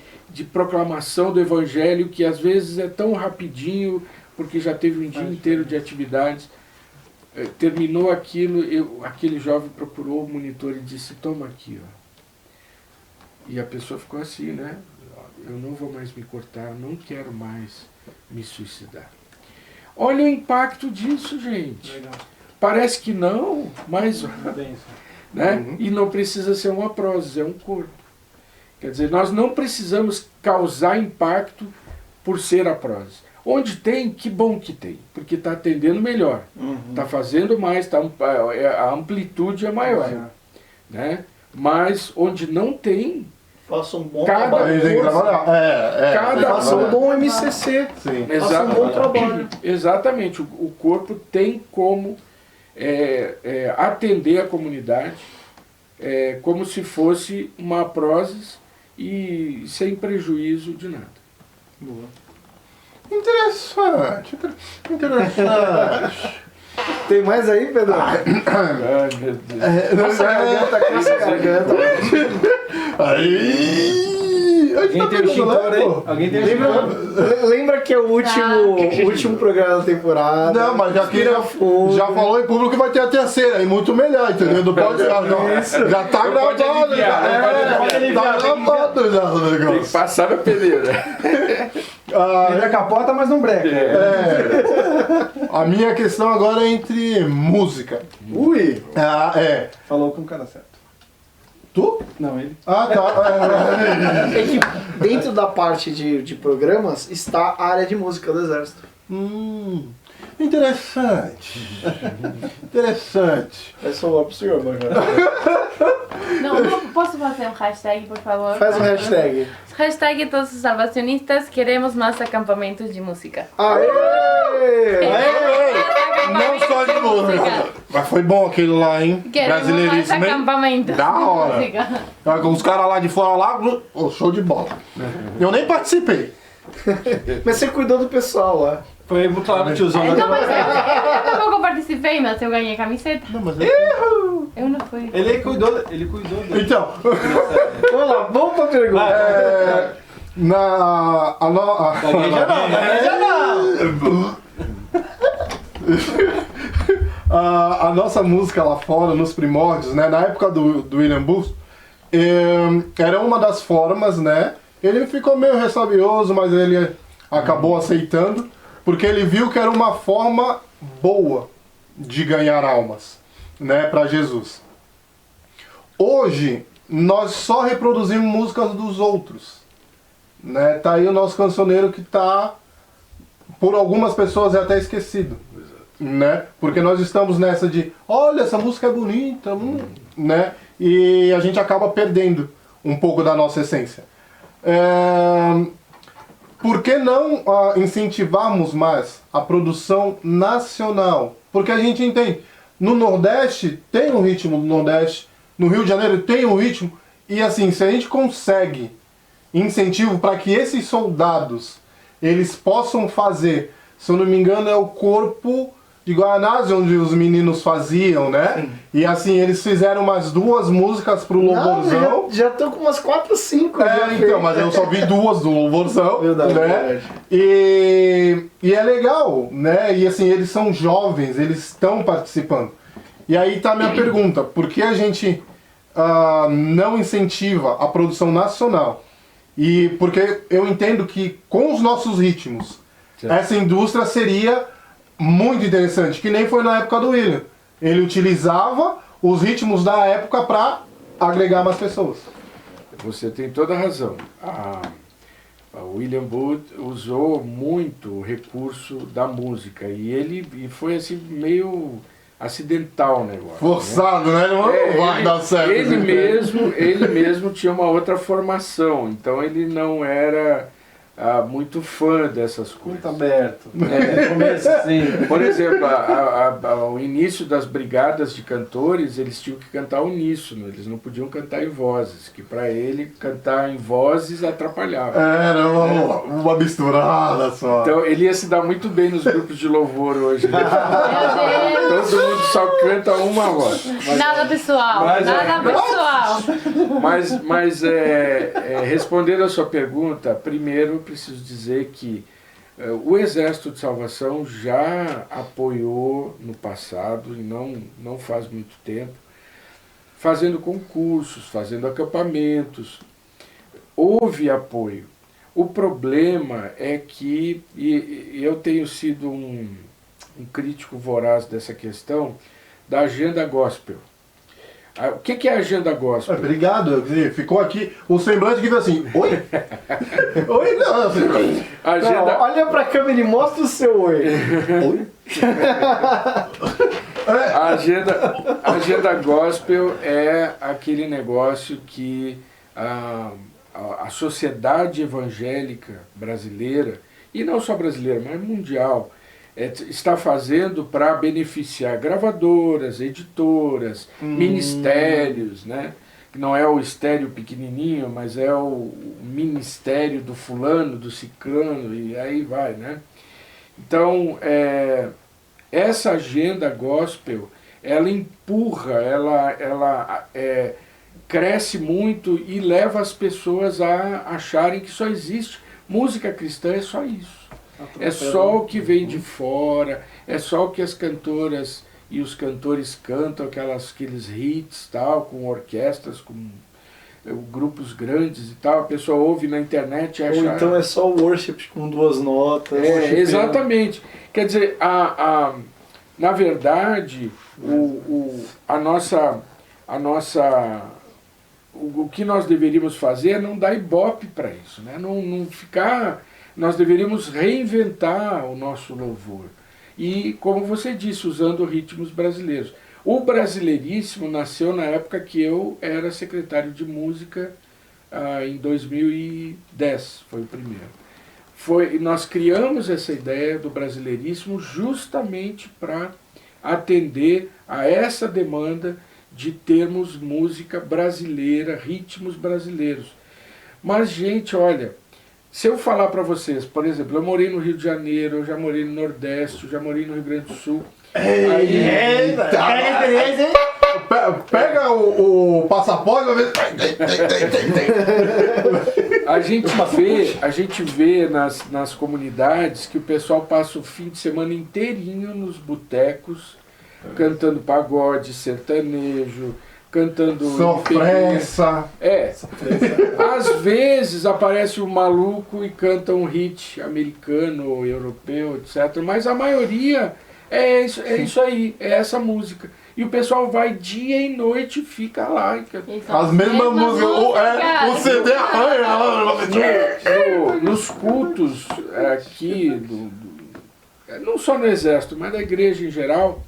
proclamação do Evangelho, que às vezes é tão rapidinho, porque já teve um dia inteiro de atividades, terminou aquilo, aquele jovem procurou o monitor e disse: toma aqui, ó. E a pessoa ficou assim, né? Eu não vou mais me cortar, eu não quero mais me suicidar. Olha o impacto disso, gente. Legal. Parece que não, mas... né? Uhum. E não precisa ser uma Prozis, é um corpo. Quer dizer, nós não precisamos causar impacto por ser a Prozis. Onde tem, que bom que tem, porque está atendendo melhor, está fazendo mais, a amplitude é maior. Né? Mas onde não tem, Faça um bom Cada trabalho. Aí tem que trabalhar. Cada Faça um bom MCC. Sim. Faça um bom trabalho. Exatamente, o corpo tem como atender a comunidade como se fosse uma Prozis e sem prejuízo de nada. Boa. Interessante. Tem mais aí, Pedro? Ai, meu Deus. Nossa garganta, nossa garganta. Aí! Alguém tem o extintor aí? Alguém tem o extintor? Lembra que é o último programa da temporada. Não, mas já que Respira fundo. já falou em público que vai ter a terceira, e muito melhor, entendeu? Não pode já tá Não pode gravado, aliviar, já. não pode aliviar, Tá gravado já o Tem que negócio. passar na peneira. Ele capota, mas não breca. A minha questão agora é entre música. Ui! Falou com o cara certo. Tu? Não, ele. Ah, tá. É que dentro da parte de programas está a área de música do Exército. Interessante. Interessante. É só pro senhor, Não posso fazer um hashtag, por favor? Faz um hashtag. Hashtag todos os salvacionistas, queremos mais acampamentos de música. Aê! Aê! Não só de música. Mas foi bom aquele lá, hein? Queremos mais Brasileiríssimo, hein? acampamento. Da hora. Música. Os caras lá de fora lá, show de bola. Eu nem participei. Mas você cuidou do pessoal lá. Foi muito claro, tiozão. Não, mas eu tampouco participei, mas eu ganhei camiseta. Não, mas Eu não fui. Ele cuidou dele. então, Vamos lá, vamos pra pergunta. A nossa música lá fora, nos primórdios, né, na época do William Booth, era uma das formas, né? Ele ficou meio ressabioso, mas ele acabou aceitando, porque ele viu que era uma forma boa de ganhar almas, né, para Jesus. Hoje, nós só reproduzimos músicas dos outros, né? Tá aí o nosso cancioneiro que tá, por algumas pessoas, é até esquecido, né? Porque nós estamos nessa de, olha, essa música é bonita, né? E a gente acaba perdendo um pouco da nossa essência. Por que não incentivarmos mais a produção nacional? Porque a gente entende, no Nordeste tem um ritmo do Nordeste, no Rio de Janeiro tem um ritmo, e assim, se a gente consegue incentivo para que esses soldados eles possam fazer, se eu não me engano é o Corpo de Guaianazes onde os meninos faziam, né? Sim. E assim, eles fizeram umas 2 músicas pro Louvorzão. Já estão com umas 4, 5. Então, mas eu só vi 2 do Louvorzão, Verdade, né? verdade. E é legal, né? E assim, eles são jovens, eles estão participando. E aí tá a minha pergunta, por que a gente não incentiva a produção nacional? E porque eu entendo que com os nossos ritmos, essa indústria seria muito interessante, que nem foi na época do William. Ele utilizava os ritmos da época para agregar mais pessoas. Você tem toda a razão. A William Booth usou muito o recurso da música e foi assim meio acidental o negócio. Forçado, né? Não vai dar certo. Ele mesmo tinha uma outra formação, então ele não era muito fã dessas coisas. Muito aberto. É. Começo assim. Por exemplo, o início das brigadas de cantores, eles tinham que cantar uníssono, eles não podiam cantar em vozes, que para ele cantar em vozes atrapalhava. Era uma misturada só. Então ele ia se dar muito bem nos grupos de louvor hoje. Né? Meu Deus. Todo mundo só canta uma voz. Nada pessoal, nada pessoal. Mas respondendo a sua pergunta, primeiro preciso dizer que o Exército de Salvação já apoiou no passado, e não faz muito tempo, fazendo concursos, fazendo acampamentos. Houve apoio. O problema é que, e eu tenho sido um crítico voraz dessa questão, da agenda gospel. O que é a agenda gospel? Obrigado, ficou aqui o semblante que veio assim, oi? Oi, não. Não, olha pra câmera e mostra o seu oi. Oi? A agenda gospel é aquele negócio que a sociedade evangélica brasileira, e não só brasileira, mas mundial, está fazendo para beneficiar gravadoras, editoras, ministérios, né? Que não é o estéreo pequenininho, mas é o ministério do fulano, do ciclano, e aí vai, né? Então, essa agenda gospel, ela empurra, ela cresce muito e leva as pessoas a acharem que só existe música cristã, é só isso. É só o que vem de fora, é só o que as cantoras e os cantores cantam, aqueles hits, tal, com orquestras, com grupos grandes e tal, a pessoa ouve na internet e acha... Ou então é só o worship com 2 notas. Exatamente. Quer dizer, na verdade, o que nós deveríamos fazer é não dar ibope para isso, né? Não ficar... Nós deveríamos reinventar o nosso louvor. E, como você disse, usando ritmos brasileiros. O Brasileiríssimo nasceu na época que eu era secretário de música, em 2010, foi o primeiro. nós criamos essa ideia do brasileiríssimo justamente para atender a essa demanda de termos música brasileira, ritmos brasileiros. Mas, gente, olha, se eu falar para vocês, por exemplo, eu morei no Rio de Janeiro, eu já morei no Nordeste, eu já morei no Rio Grande do Sul. Pega o passaporte e vai ver. A gente vê nas comunidades que o pessoal passa o fim de semana inteirinho nos botecos, cantando pagode, sertanejo, cantando... Sofrência. Às vezes aparece um maluco e canta um hit americano ou europeu, etc. Mas a maioria é isso aí, é essa música. E o pessoal vai dia e noite e fica lá. As mesmas músicas. O CD arranha. Nos cultos aqui, não só no exército, mas na igreja em geral,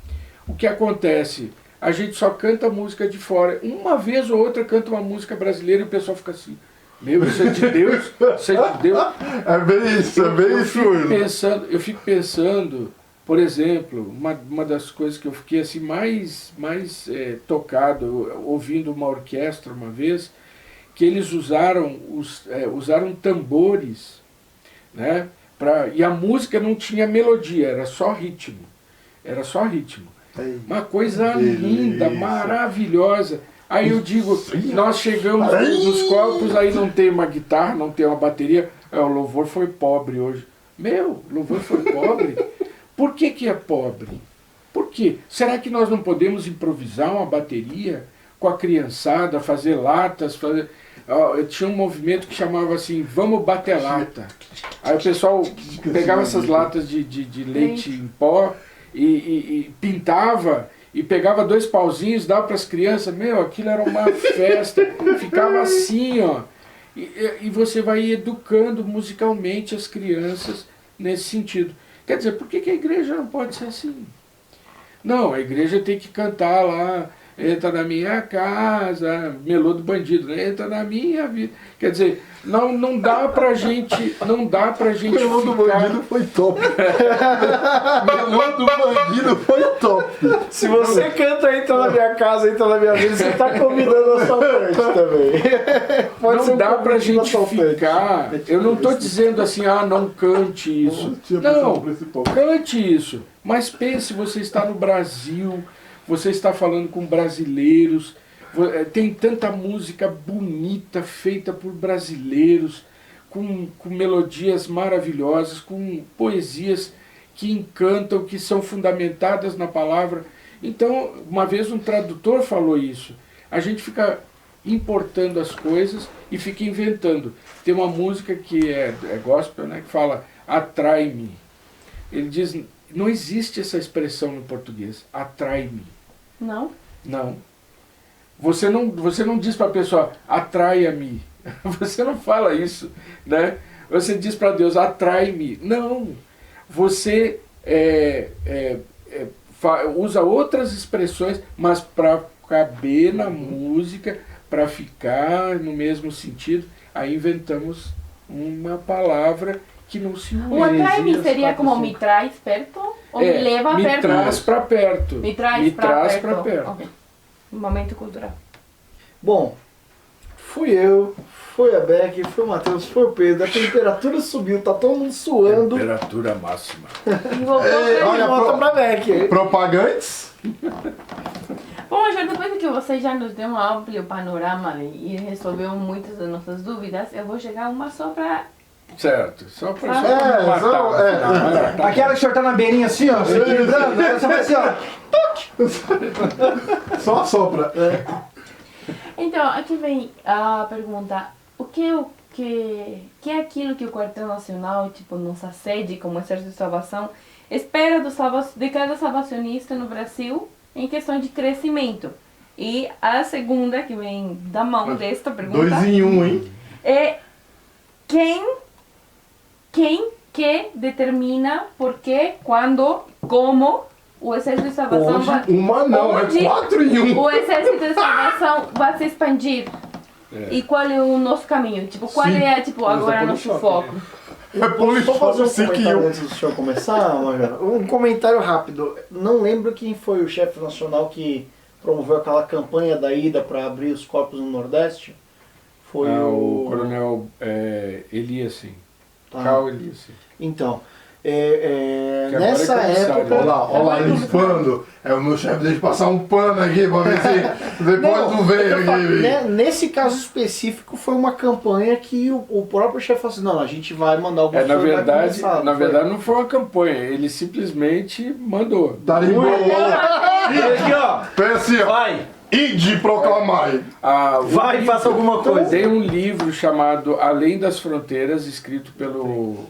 o que acontece? A gente só canta música de fora. Uma vez ou outra canta uma música brasileira e o pessoal fica assim, meu, isso é de Deus? Isso é de Deus? É bem isso, Eu fico pensando, por exemplo, uma das coisas que eu fiquei assim mais tocado, ouvindo uma orquestra uma vez, que eles usaram tambores, né? E a música não tinha melodia, era só ritmo. Uma coisa linda, maravilhosa. Aí eu digo, nós chegamos nos corpos, aí não tem uma guitarra, não tem uma bateria. O louvor foi pobre hoje. Meu, o louvor foi pobre? Por que é pobre? Por quê? Será que nós não podemos improvisar uma bateria com a criançada, fazer latas, tinha um movimento que chamava assim, vamos bater lata. Aí o pessoal pegava essas latas de leite em pó e pintava e pegava 2 pauzinhos, dava para as crianças, meu, aquilo era uma festa, ficava assim, ó. E você vai educando musicalmente as crianças nesse sentido. Quer dizer, por que a igreja não pode ser assim? Não, a igreja tem que cantar lá, entra na minha casa, melô do bandido, né? Entra na minha vida. Quer dizer, não dá pra gente, Melô do bandido foi top. Melô do bandido foi top. Se você canta Entra na Minha Casa, Entra na Minha Vida, você tá convidando a sua parte também. Não dá pra gente ficar... Eu não tô dizendo assim, não cante isso. Não, cante isso. Mas pense, você está no Brasil, você está falando com brasileiros, tem tanta música bonita feita por brasileiros, com melodias maravilhosas, com poesias que encantam, que são fundamentadas na palavra. Então, uma vez um tradutor falou isso, a gente fica importando as coisas e fica inventando. Tem uma música que é gospel, né, que fala, atrai-me. Ele diz, não existe essa expressão no português, atrai-me. Não? Não. Você não diz para a pessoa, atraia-me. Você não fala isso, né? Você diz para Deus, atrai-me. Não. Você usa outras expressões, mas para caber na música, para ficar no mesmo sentido, aí inventamos uma palavra que não se usa. O atrai-me seria como me traz perto ou me leva perto? Me traz para perto. Me traz para perto. Okay. Momento cultural. Bom, fui eu, foi a Beck, foi o Matheus, foi o Pedro. A temperatura subiu, tá todo mundo suando. Temperatura máxima. E voltou Olha, volta pra Beck. Propagantes? Bom, já depois que você já nos deu um amplo panorama e resolveu muitas das nossas dúvidas, eu vou chegar uma só para... Certo, só para Aquela que o senhor tá na beirinha assim, ó, se equilibrando, aí você vai assim, ó. Só sopra. Então, aqui vem a pergunta, o que é aquilo que o Quartel Nacional, tipo, nossa sede como Exército de Salvação, espera de cada salvacionista no Brasil em questão de crescimento? E a segunda, que vem da mão desta pergunta... 2 em 1, hein? É quem que determina por quê, quando, como o Exército de Salvação vai... Uma não, é 4 em 1. O Exército de Salvação vai se expandir. E qual é o nosso caminho? Tipo, qual é, tipo, agora nosso foco? Vou fazer um Siquinho. comentário antes do senhor começar, Major. Um comentário rápido. Não lembro quem foi o chefe nacional que promoveu aquela campanha da ida para abrir os corpos no Nordeste. Foi o coronel Elias, sim. Tá. Carl Elias, sim. Então, Que agora nessa é comissário. época... Olha lá, limpando. É o meu chefe, deixa eu passar um pano aqui pra ver se depois não vem eu falo, aqui. né, nesse caso específico foi uma campanha que o próprio chefe falou assim, não, a gente vai mandar alguns Na senhores, vai verdade, começar. na Foi. verdade não foi uma campanha, ele simplesmente mandou. Tarimbou. E aqui, ó. Pensa assim, ó. Vai. Ide proclamar. Vai, faça alguma coisa. Tem um livro chamado Além das Fronteiras, escrito pelo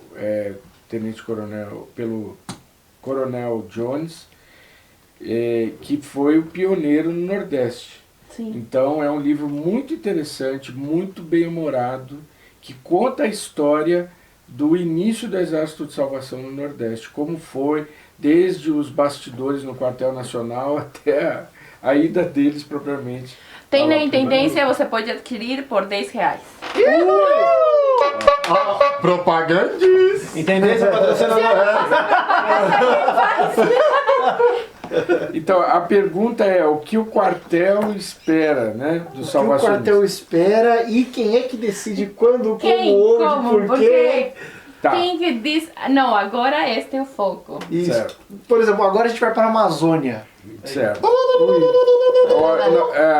tenente-coronel, pelo coronel Jones, que foi o pioneiro no Nordeste. Sim. Então é um livro muito interessante, muito bem-humorado, que conta a história do início do Exército de Salvação no Nordeste, como foi, desde os bastidores no Quartel Nacional até a ida deles propriamente. Tem ao na Alto Intendência, você pode adquirir por R$10. Propagandista. Intendência patrocinadora. Então, a pergunta é o que o quartel espera, né, do O que o salvacionista? quartel espera e quem é que decide quando, como, Quem? onde, Como? por quê. Porque Tá. quem que diz... Não, agora este é o foco. Isso. Certo. Por exemplo, agora a gente vai para a Amazônia. Certo.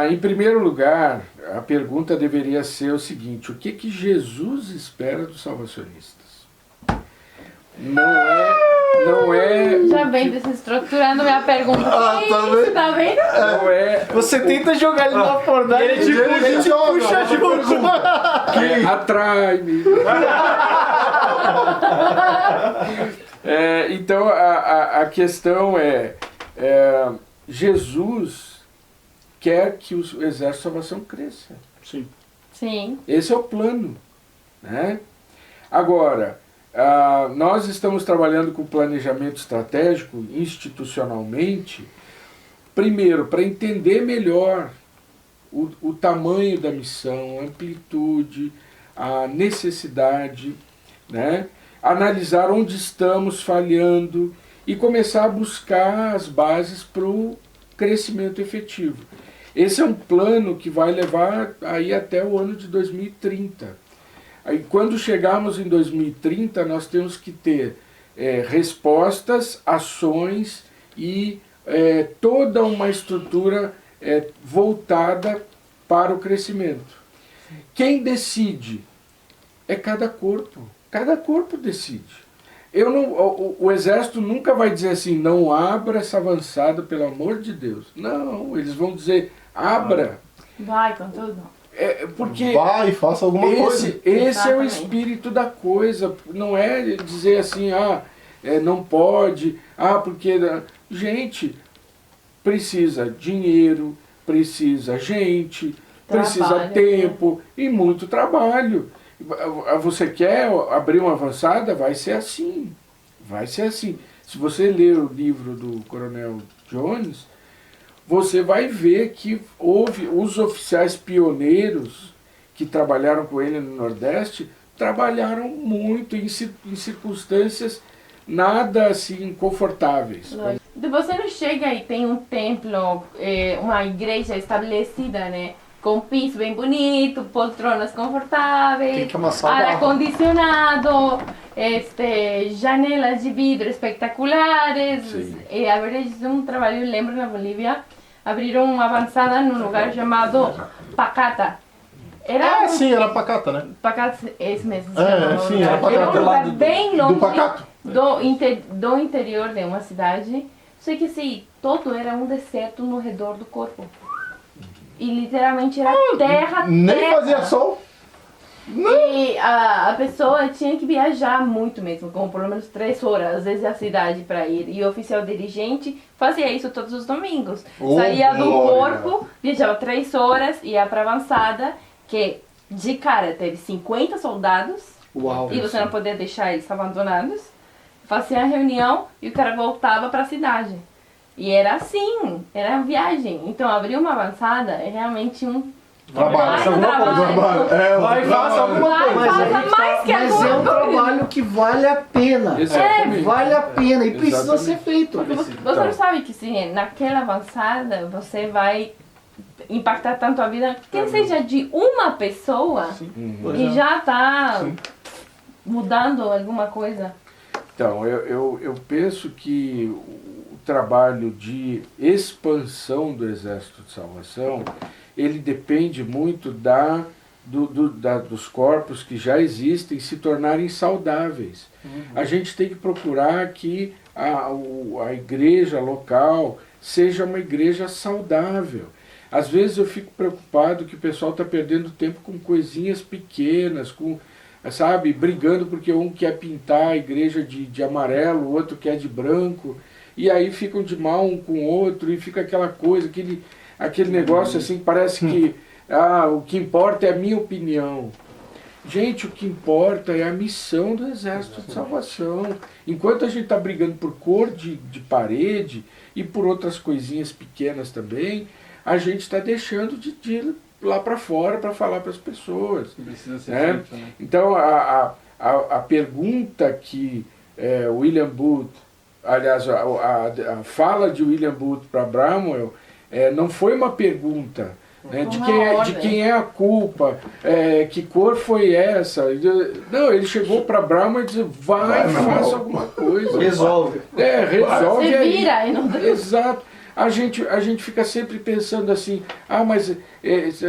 Em primeiro lugar, a pergunta deveria ser o seguinte: o que Jesus espera dos salvacionistas? Não é Já vem desestruturando minha pergunta. Ah, tá vendo? Tá vendo? não é Você tenta jogar ele na fornalha Ele te ele te puxa junto. atrai-me. Então a questão é, Jesus quer que o exército de salvação cresça. Sim. Sim. Esse é o plano, né? Agora, nós estamos trabalhando com planejamento estratégico institucionalmente, primeiro, para entender melhor o tamanho da missão, a amplitude, a necessidade, né? Analisar onde estamos falhando e começar a buscar as bases para o crescimento efetivo. Esse é um plano que vai levar aí até o ano de 2030. Aí, quando chegarmos em 2030, nós temos que ter respostas, ações e toda uma estrutura voltada para o crescimento. Quem decide é cada corpo. Cada corpo decide. O exército nunca vai dizer assim, não abra essa avançada, pelo amor de Deus. Não, eles vão dizer, abra. Vai com tudo. Porque Vai, faça alguma coisa. esse é o Exatamente. espírito da coisa. Não é dizer assim, não pode, porque... Gente, precisa dinheiro, precisa gente, precisa Trabalho, tempo e muito trabalho. Você quer abrir uma avançada? Vai ser assim. Vai ser assim. Se você ler o livro do Coronel Jones, você vai ver que houve os oficiais pioneiros que trabalharam com ele no Nordeste, trabalharam muito em circunstâncias nada assim confortáveis. Lógico. Você não chega e tem um templo, uma igreja estabelecida, né? Com piso bem bonito, poltronas confortáveis, Que é uma sala. ar-condicionado, janelas de vidro espetaculares. Sim. A verdade, é um trabalho, eu lembro, na Bolívia, abriram uma avançada num lugar chamado Pacata. Era Sim, era pacata, né? Pacata, esse mesmo. Sim, era Pacata. Era um lugar bem longe Do Pacato. do interior de uma cidade. Só que assim, todo era um deserto no redor do corpo. E literalmente era terra, Nem terra. fazia sol. E a pessoa tinha que viajar muito mesmo, como pelo menos 3 horas desde a cidade para ir. E o oficial dirigente fazia isso todos os domingos. Saía do glória. corpo, viajava 3 horas, ia para avançada, que de cara teve 50 soldados. Uau. E você não podia deixar eles abandonados. Fazia a reunião e o cara voltava para a cidade. E era assim, era viagem. Então abrir uma avançada é realmente um Trabalho. Vai no trabalho. Vai e faça alguma coisa. Mas, Faça a gente mais que mas é um alguma coisa. trabalho que vale a pena. Exatamente. Vale a pena e precisa Exatamente. ser feito. Você não sabe que se naquela avançada você vai impactar tanto a vida, que seja de uma pessoa e já tá mudando alguma coisa. Então, eu penso que o trabalho de expansão do Exército de Salvação, ele depende muito dos corpos que já existem se tornarem saudáveis. A gente tem que procurar que a igreja local seja uma igreja saudável. Às vezes eu fico preocupado que o pessoal está perdendo tempo com coisinhas pequenas, sabe, brigando porque um quer pintar a igreja de amarelo, o outro quer de branco, e aí ficam de mal um com o outro, e fica aquela coisa, aquele negócio assim, parece que o que importa é a minha opinião. Gente, o que importa é a missão do Exército de Salvação. Enquanto a gente está brigando por cor de parede e por outras coisinhas pequenas também, a gente está deixando de ir lá para fora para falar para as pessoas. Precisa ser Né? feito, né? Então, a pergunta que William Booth, aliás, a fala de William Booth para Bramwell, não foi uma pergunta, né, de quem é a culpa, que cor foi essa. Não, ele chegou para Bramwell e disse, vai, faça alguma coisa. Resolve. Resolve Você aí. vira e não Exato. A gente fica sempre pensando assim, mas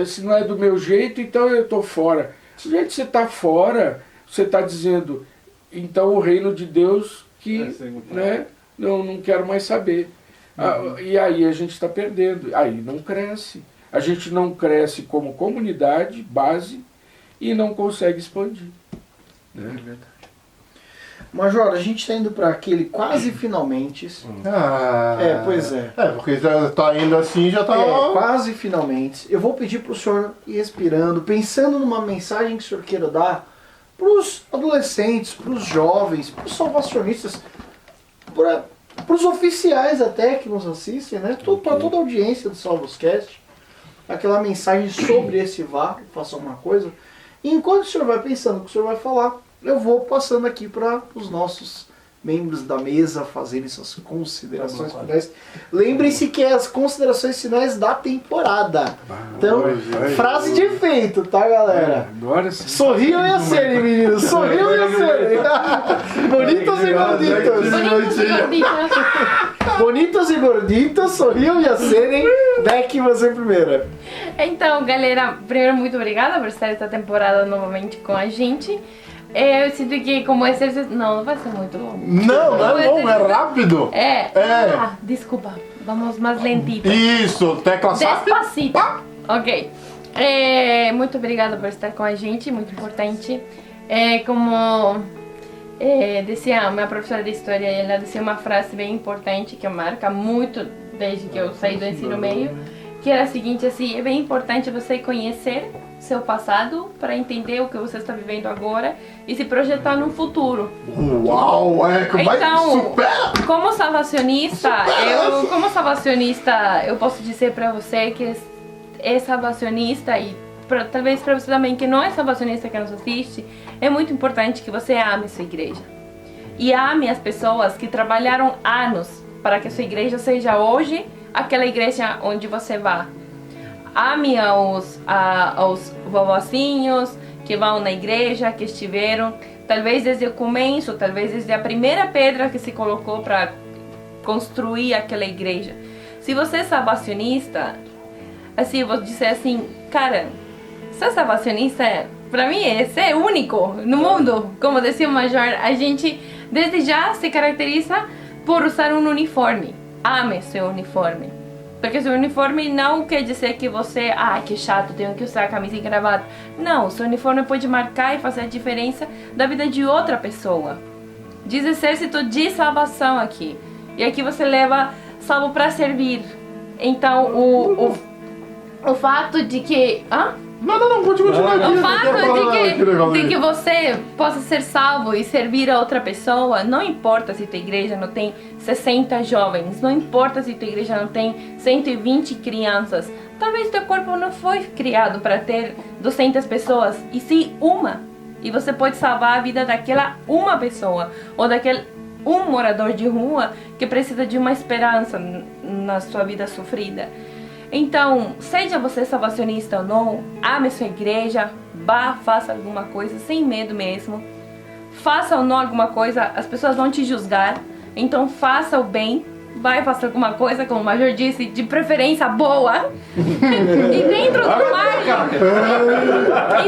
se não é do meu jeito, então eu estou fora. Gente, você está fora, você está dizendo, então o reino de Deus que não quero mais saber. E aí a gente está perdendo, aí não cresce. A gente não cresce como comunidade, base, e não consegue expandir. Né? É verdade. Major, a gente está indo para aquele quase finalmente. Pois é. Porque já tá indo assim, já tá... Quase finalmente. Eu vou pedir para o senhor ir respirando, pensando numa mensagem que o senhor queira dar para os adolescentes, para os jovens, para os salvacionistas, para os oficiais até que nos assistem, né? Para toda a audiência do Salvoscast. Aquela mensagem sobre esse vá, faça alguma coisa. E enquanto o senhor vai pensando o que o senhor vai falar, eu vou passando aqui para os nossos membros da mesa fazerem suas considerações finais. Lembrem-se que é as considerações finais da temporada. Então, frase de efeito, tá, galera? Agora sim. Sorriam e acerem, meninos. Sorriam e acerem. Bonitos e gorditos. Bonitos e gorditos, sorriam e acerem. Beck, você primeira. Então, galera, primeiro, muito obrigada por estar esta temporada novamente com a gente. Eu sinto que como exercício... Não vai ser muito longo. Não é longo, é rápido. Desculpa, vamos mais lentito. Isso, tecla SAP. Despacito. Ok. Muito obrigada por estar com a gente, muito importante. Como dizia minha professora de história, ela dizia uma frase bem importante que marca muito desde que eu saí do ensino médio, que era a seguinte, assim, é bem importante você conhecer seu passado para entender o que você está vivendo agora e se projetar no futuro. Uau, Então, supera! como salvacionista, eu posso dizer para você que é salvacionista e talvez para você também que não é salvacionista que nos assiste, é muito importante que você ame sua igreja. E ame as pessoas que trabalharam anos para que a sua igreja seja hoje aquela igreja onde você vai. Ame aos vovozinhos que vão na igreja, que estiveram, talvez desde o começo, talvez desde a primeira pedra que se colocou para construir aquela igreja. Se você é salvacionista, assim, eu vou dizer assim, cara, ser salvacionista, para mim, é ser único no mundo. Como dizia o Major, a gente desde já se caracteriza por usar um uniforme. Ame seu uniforme. Porque seu uniforme não quer dizer que você, que chato, tenho que usar camisa e gravata. Não, seu uniforme pode marcar e fazer a diferença da vida de outra pessoa. Diz exército de salvação aqui. E aqui você leva salvo para servir. Então, o fato de que... Não, pode continuar aqui. O fato de que você possa ser salvo e servir a outra pessoa, não importa se tua igreja não tem 60 jovens, não importa se tua igreja não tem 120 crianças, talvez teu corpo não foi criado para ter 200 pessoas, e sim uma. E você pode salvar a vida daquela uma pessoa, ou daquele um morador de rua que precisa de uma esperança na sua vida sofrida. Então, seja você salvacionista ou não, ame sua igreja, vá, faça alguma coisa sem medo mesmo. Faça ou não alguma coisa, as pessoas vão te julgar. Então faça o bem, vai faça alguma coisa, como o Major disse, de preferência boa. E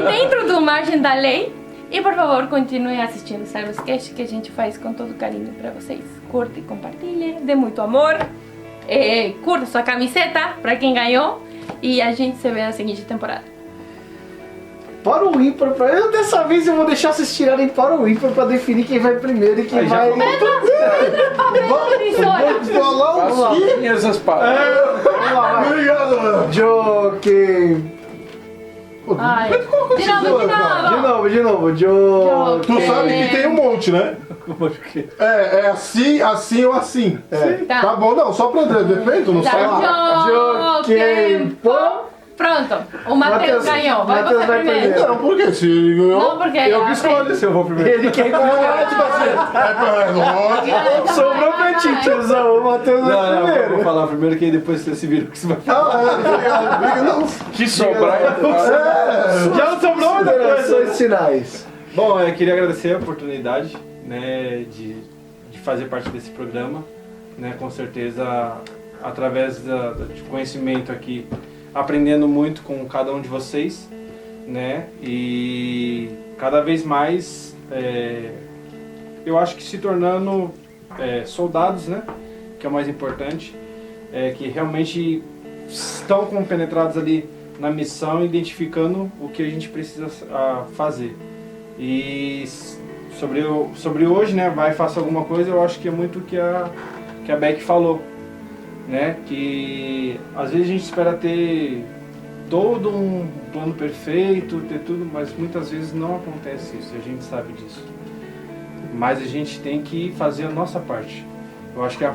dentro do margem da lei. E por favor, continue assistindo o Cyberscast, que a gente faz com todo carinho pra vocês. Curta e compartilhe, dê muito amor. Curta sua camiseta pra quem ganhou. E a gente se vê na seguinte temporada. Para o ímpar, dessa vez eu vou deixar vocês tirarem para o ímpar pra definir quem vai primeiro e quem vai... Vamos falar o quê? Essas palavras. Vamos lá, vai. Obrigado, mano. Joking. Ai, De novo. Joking. Tu sabe que tem um monte, né? É assim ou assim. Tá. Tá bom, não, só pra depende, tu não Tá. sabe. Joking. Pô. Pronto, o Matheus ganhou. Vai Matheus você vai primeiro. primeiro. Não, por quê? Se ele ganhou. Não, porque Eu que escolho se eu vou primeiro. Ele quer ganhar, tipo assim. Sobrou pra ti, tiozão. O Matheus vai Não, eu vou primeiro. falar primeiro que aí depois você se vira o que você vai falar. Não, Que sobrar. Já não sobrou muita coisa. Considerações finais. Bom, eu queria agradecer a oportunidade, né, de fazer parte desse programa, né, com certeza através de conhecimento aqui, aprendendo muito com cada um de vocês, né, e cada vez mais eu acho que se tornando soldados, né, que é o mais importante, que realmente estão compenetrados ali na missão, identificando o que a gente precisa fazer. E sobre hoje, né, vai faça alguma coisa, eu acho que é muito o que a Beck falou, né, que às vezes a gente espera ter todo um plano perfeito, ter tudo, mas muitas vezes não acontece isso, a gente sabe disso. Mas a gente tem que fazer a nossa parte. Eu acho que a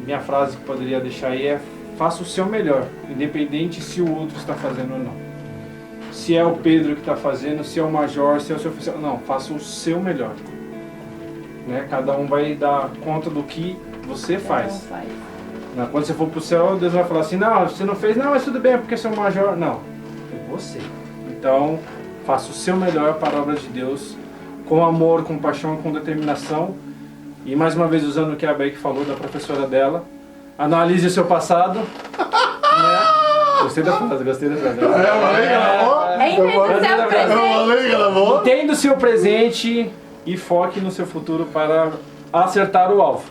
minha frase que poderia deixar aí é: faça o seu melhor, independente se o outro está fazendo ou não. Se é o Pedro que está fazendo, se é o Major, se é o seu oficial, não, faça o seu melhor. Né? Cada um vai dar conta do que você faz. Quando você for pro céu, Deus vai falar assim: não, você não fez, não, mas tudo bem, porque você é o Major. Não, é você. Então, faça o seu melhor para a obra de Deus, com amor, com paixão, com determinação. E mais uma vez, usando o que a Beck falou da professora dela, analise o seu passado. Né? Gostei da frase. Entenda o seu presente e foque no seu futuro para acertar o alvo.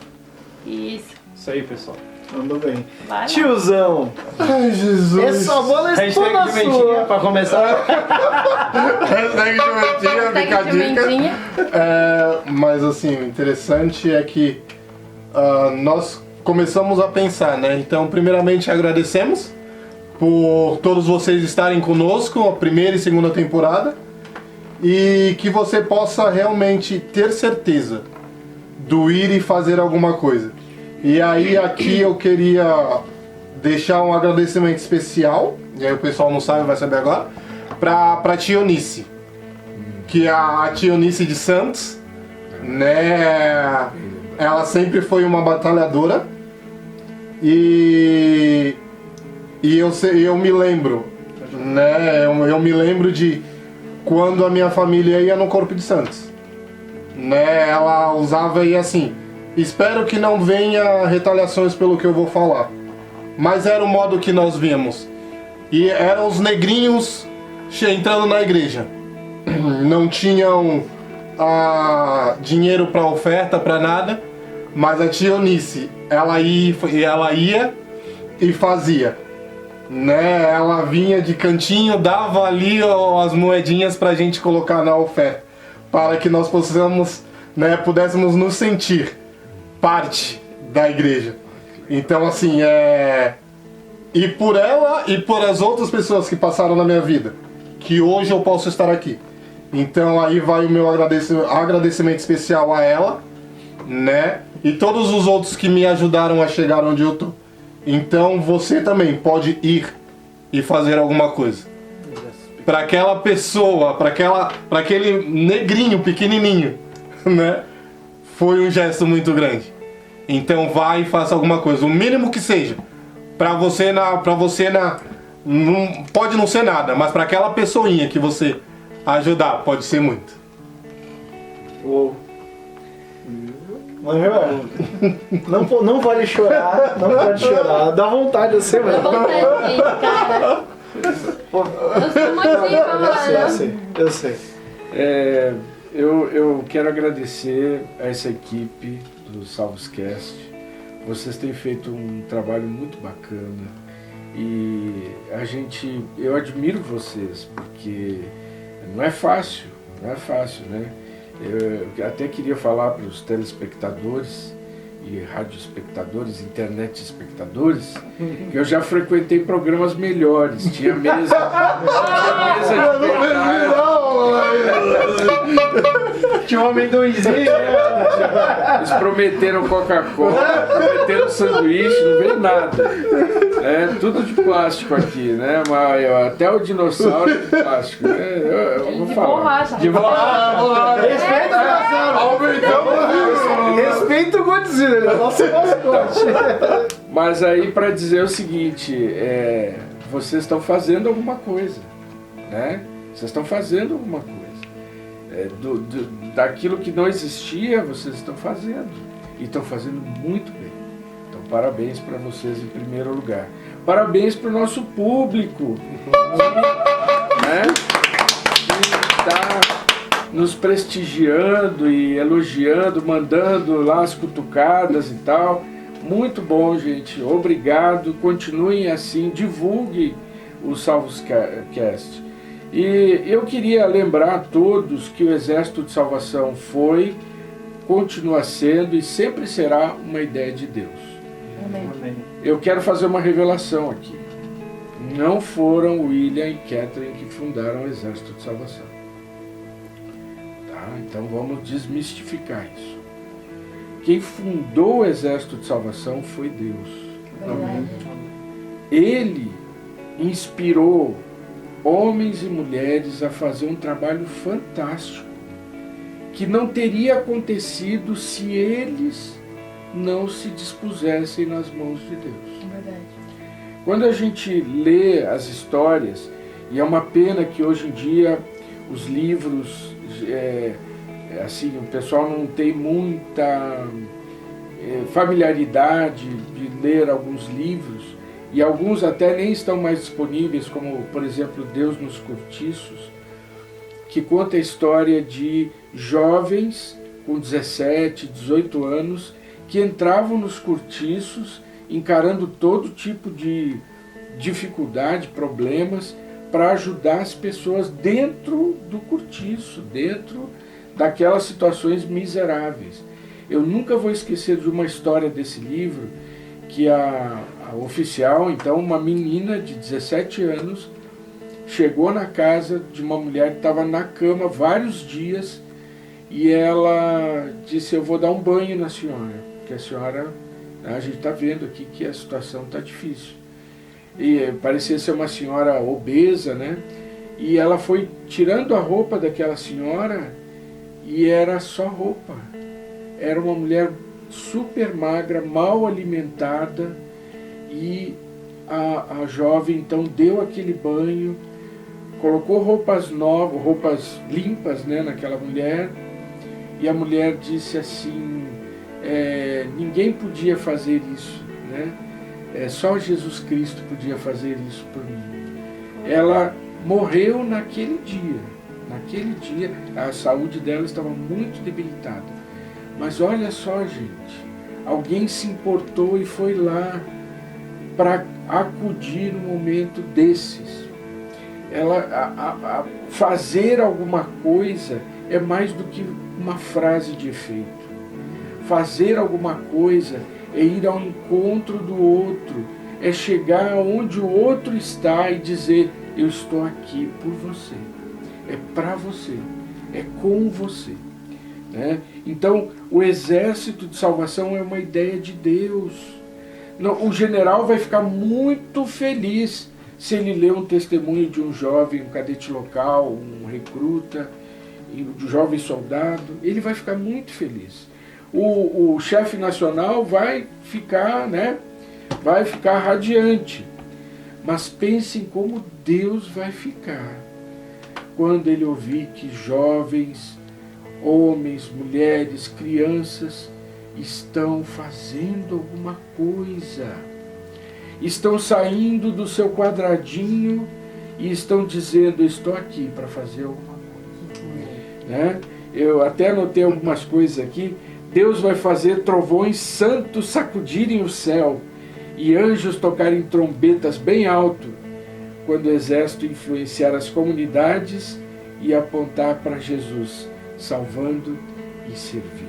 Isso. Isso aí, pessoal. Mandou bem. Vai lá. Tiozão. Ai, Jesus. Essa bola é toda Hashtag de mentinha sua. para começar. Hashtag de mentinha, fica a Hashtag de dica. mendinha. Mas assim, o interessante é que nós começamos a pensar, né? Então, primeiramente, agradecemos por todos vocês estarem conosco a primeira e segunda temporada e que você possa realmente ter certeza do ir e fazer alguma coisa. E aí aqui eu queria deixar um agradecimento especial, e aí o pessoal não sabe, vai saber agora, pra tia Eunice, que é a tia Eunice de Santos, né? Ela sempre foi uma batalhadora e eu me lembro, né? Eu me lembro de quando a minha família ia no Corpo de Santos, né? Ela usava aí assim: espero que não venha retaliações pelo que eu vou falar, mas era o modo que nós vimos. E eram os negrinhos entrando na igreja, não tinham dinheiro para oferta, para nada, mas a tia Eunice, ela ia e fazia. Né, ela vinha de cantinho, dava ali as moedinhas pra gente colocar na oferta, para que nós possamos, né, pudéssemos nos sentir parte da igreja. Então assim, e por ela e por as outras pessoas que passaram na minha vida, que hoje eu posso estar aqui. Então aí vai o meu agradecimento especial a ela, né, e todos os outros que me ajudaram a chegar onde eu tô. Então você também pode ir e fazer alguma coisa. Para aquela pessoa, para aquele negrinho pequenininho, né? Foi um gesto muito grande. Então vai e faça alguma coisa, o mínimo que seja. Para você não, pode não ser nada, mas para aquela pessoinha que você ajudar, pode ser muito. Uou. Manuel, não pode chorar, não pode chorar. Dá vontade de ser, Dá mano. vontade, gente, cara. Eu sou motiva, Eu sei. Eu quero agradecer a essa equipe do Salvoscast. Vocês têm feito um trabalho muito bacana e eu admiro vocês, porque não é fácil, né? Eu até queria falar para os telespectadores e radioespectadores, internet espectadores, que eu já frequentei programas melhores, tinha mesa de verdade. Tinha um amendoinzinho, né? Eles prometeram Coca-Cola, prometeram sanduíche, não veio nada. É tudo de plástico aqui, né? Mas até o dinossauro é de plástico. Né? Eu vou De falar. borracha. De borracha. Respeita o Godzilla. Aumentamos. Respeita o Godzilla, ele é o nosso mascote. Mas aí para dizer o seguinte, vocês estão fazendo alguma coisa, né? Vocês estão fazendo alguma coisa. Daquilo que não existia, vocês estão fazendo. E estão fazendo muito bem. Então, parabéns para vocês em primeiro lugar. Parabéns para o nosso público, né? Que está nos prestigiando e elogiando, mandando lá as cutucadas e tal. Muito bom, gente. Obrigado. Continuem assim, divulguem o Salvoscast. E eu queria lembrar a todos que o Exército de Salvação foi, continua sendo e sempre será uma ideia de Deus. Amém. Eu quero fazer uma revelação aqui. Não foram William e Catherine que fundaram o Exército de Salvação. Tá? Então vamos desmistificar isso. Quem fundou o Exército de Salvação foi Deus. Verdade. Ele inspirou homens e mulheres a fazer um trabalho fantástico que não teria acontecido se eles não se dispusessem nas mãos de Deus. Verdade. Quando a gente lê as histórias, e é uma pena que hoje em dia os livros, assim, o pessoal não tem muita familiaridade de ler alguns livros, e alguns até nem estão mais disponíveis, como, por exemplo, Deus nos Cortiços, que conta a história de jovens com 17, 18 anos que entravam nos cortiços encarando todo tipo de dificuldade, problemas, para ajudar as pessoas dentro do cortiço, dentro daquelas situações miseráveis. Eu nunca vou esquecer de uma história desse livro, que a oficial, então uma menina de 17 anos, chegou na casa de uma mulher que estava na cama vários dias e ela disse: eu vou dar um banho na senhora, porque a senhora, a gente está vendo aqui que a situação está difícil. E parecia ser uma senhora obesa, né? E ela foi tirando a roupa daquela senhora e era só roupa. Era uma mulher super magra, mal alimentada, e a jovem então deu aquele banho, colocou roupas novas, roupas limpas, né, naquela mulher, e a mulher disse assim: ninguém podia fazer isso, né? Só Jesus Cristo podia fazer isso por mim. Ela morreu naquele dia. Naquele dia a saúde dela estava muito debilitada. Mas olha só, gente, alguém se importou e foi lá para acudir no momento desses. Fazer alguma coisa é mais do que uma frase de efeito. Fazer alguma coisa é ir ao encontro do outro, é chegar onde o outro está e dizer: eu estou aqui por você, é para você, é com você. Né? Então, o Exército de Salvação é uma ideia de Deus. O general vai ficar muito feliz se ele lê um testemunho de um jovem, um cadete local, um recruta, de um jovem soldado, ele vai ficar muito feliz. O chefe nacional vai ficar, né, vai ficar radiante. Mas pense em como Deus vai ficar quando ele ouvir que jovens, homens, mulheres, crianças estão fazendo alguma coisa. Estão saindo do seu quadradinho e estão dizendo, estou aqui para fazer alguma coisa. Né? Eu até anotei algumas coisas aqui. Deus vai fazer trovões santos sacudirem o céu e anjos tocarem trombetas bem alto, quando o exército influenciar as comunidades e apontar para Jesus, salvando e servindo.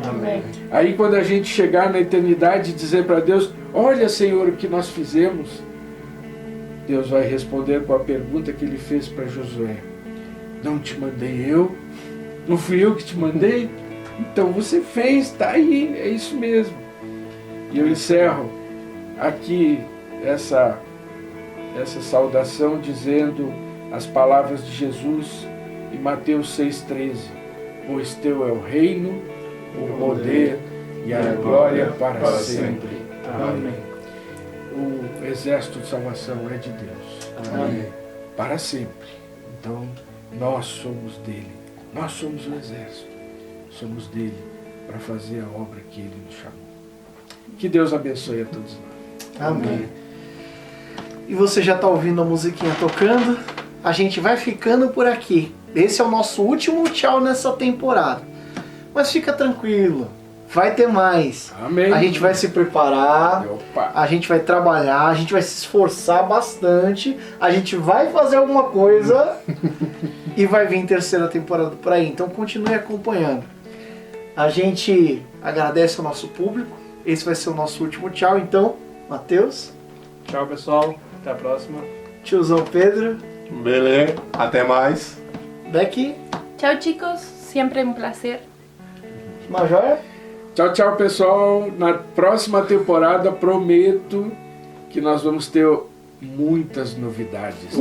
Amém. Aí quando a gente chegar na eternidade e dizer para Deus, olha, Senhor, o que nós fizemos, Deus vai responder com a pergunta que ele fez para Josué: não te mandei eu? Não fui eu que te mandei? Então você fez, está aí, é isso mesmo. E eu encerro aqui essa saudação dizendo as palavras de Jesus em Mateus 6,13: pois teu é o reino, o poder e a glória para sempre. Amém. O exército de salvação é de Deus. Amém. Para sempre. Então, nós somos dele. Nós somos o exército. Somos dele para fazer a obra que ele nos chamou. Que Deus abençoe a todos nós. Amém. E você já está ouvindo a musiquinha tocando? A gente vai ficando por aqui. Esse é o nosso último tchau nessa temporada. Mas fica tranquilo, vai ter mais. Amém. A gente vai se preparar, Opa. a gente vai trabalhar, a gente vai se esforçar bastante, a gente vai fazer alguma coisa e vai vir terceira temporada por aí. Então continue acompanhando. A gente agradece ao nosso público. Esse vai ser o nosso último tchau. Então, Matheus, Tchau, pessoal. Até a próxima. tiozão Pedro, Beleza, até mais. Becky, Chao chicos, siempre un placer. Major. Tchau, tchau, pessoal. Na próxima temporada, prometo que nós vamos ter muitas novidades.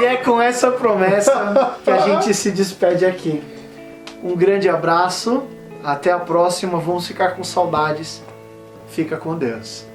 E é com essa promessa que a gente se despede aqui. Um grande abraço, até a próxima, vamos ficar com saudades. Fica com Deus.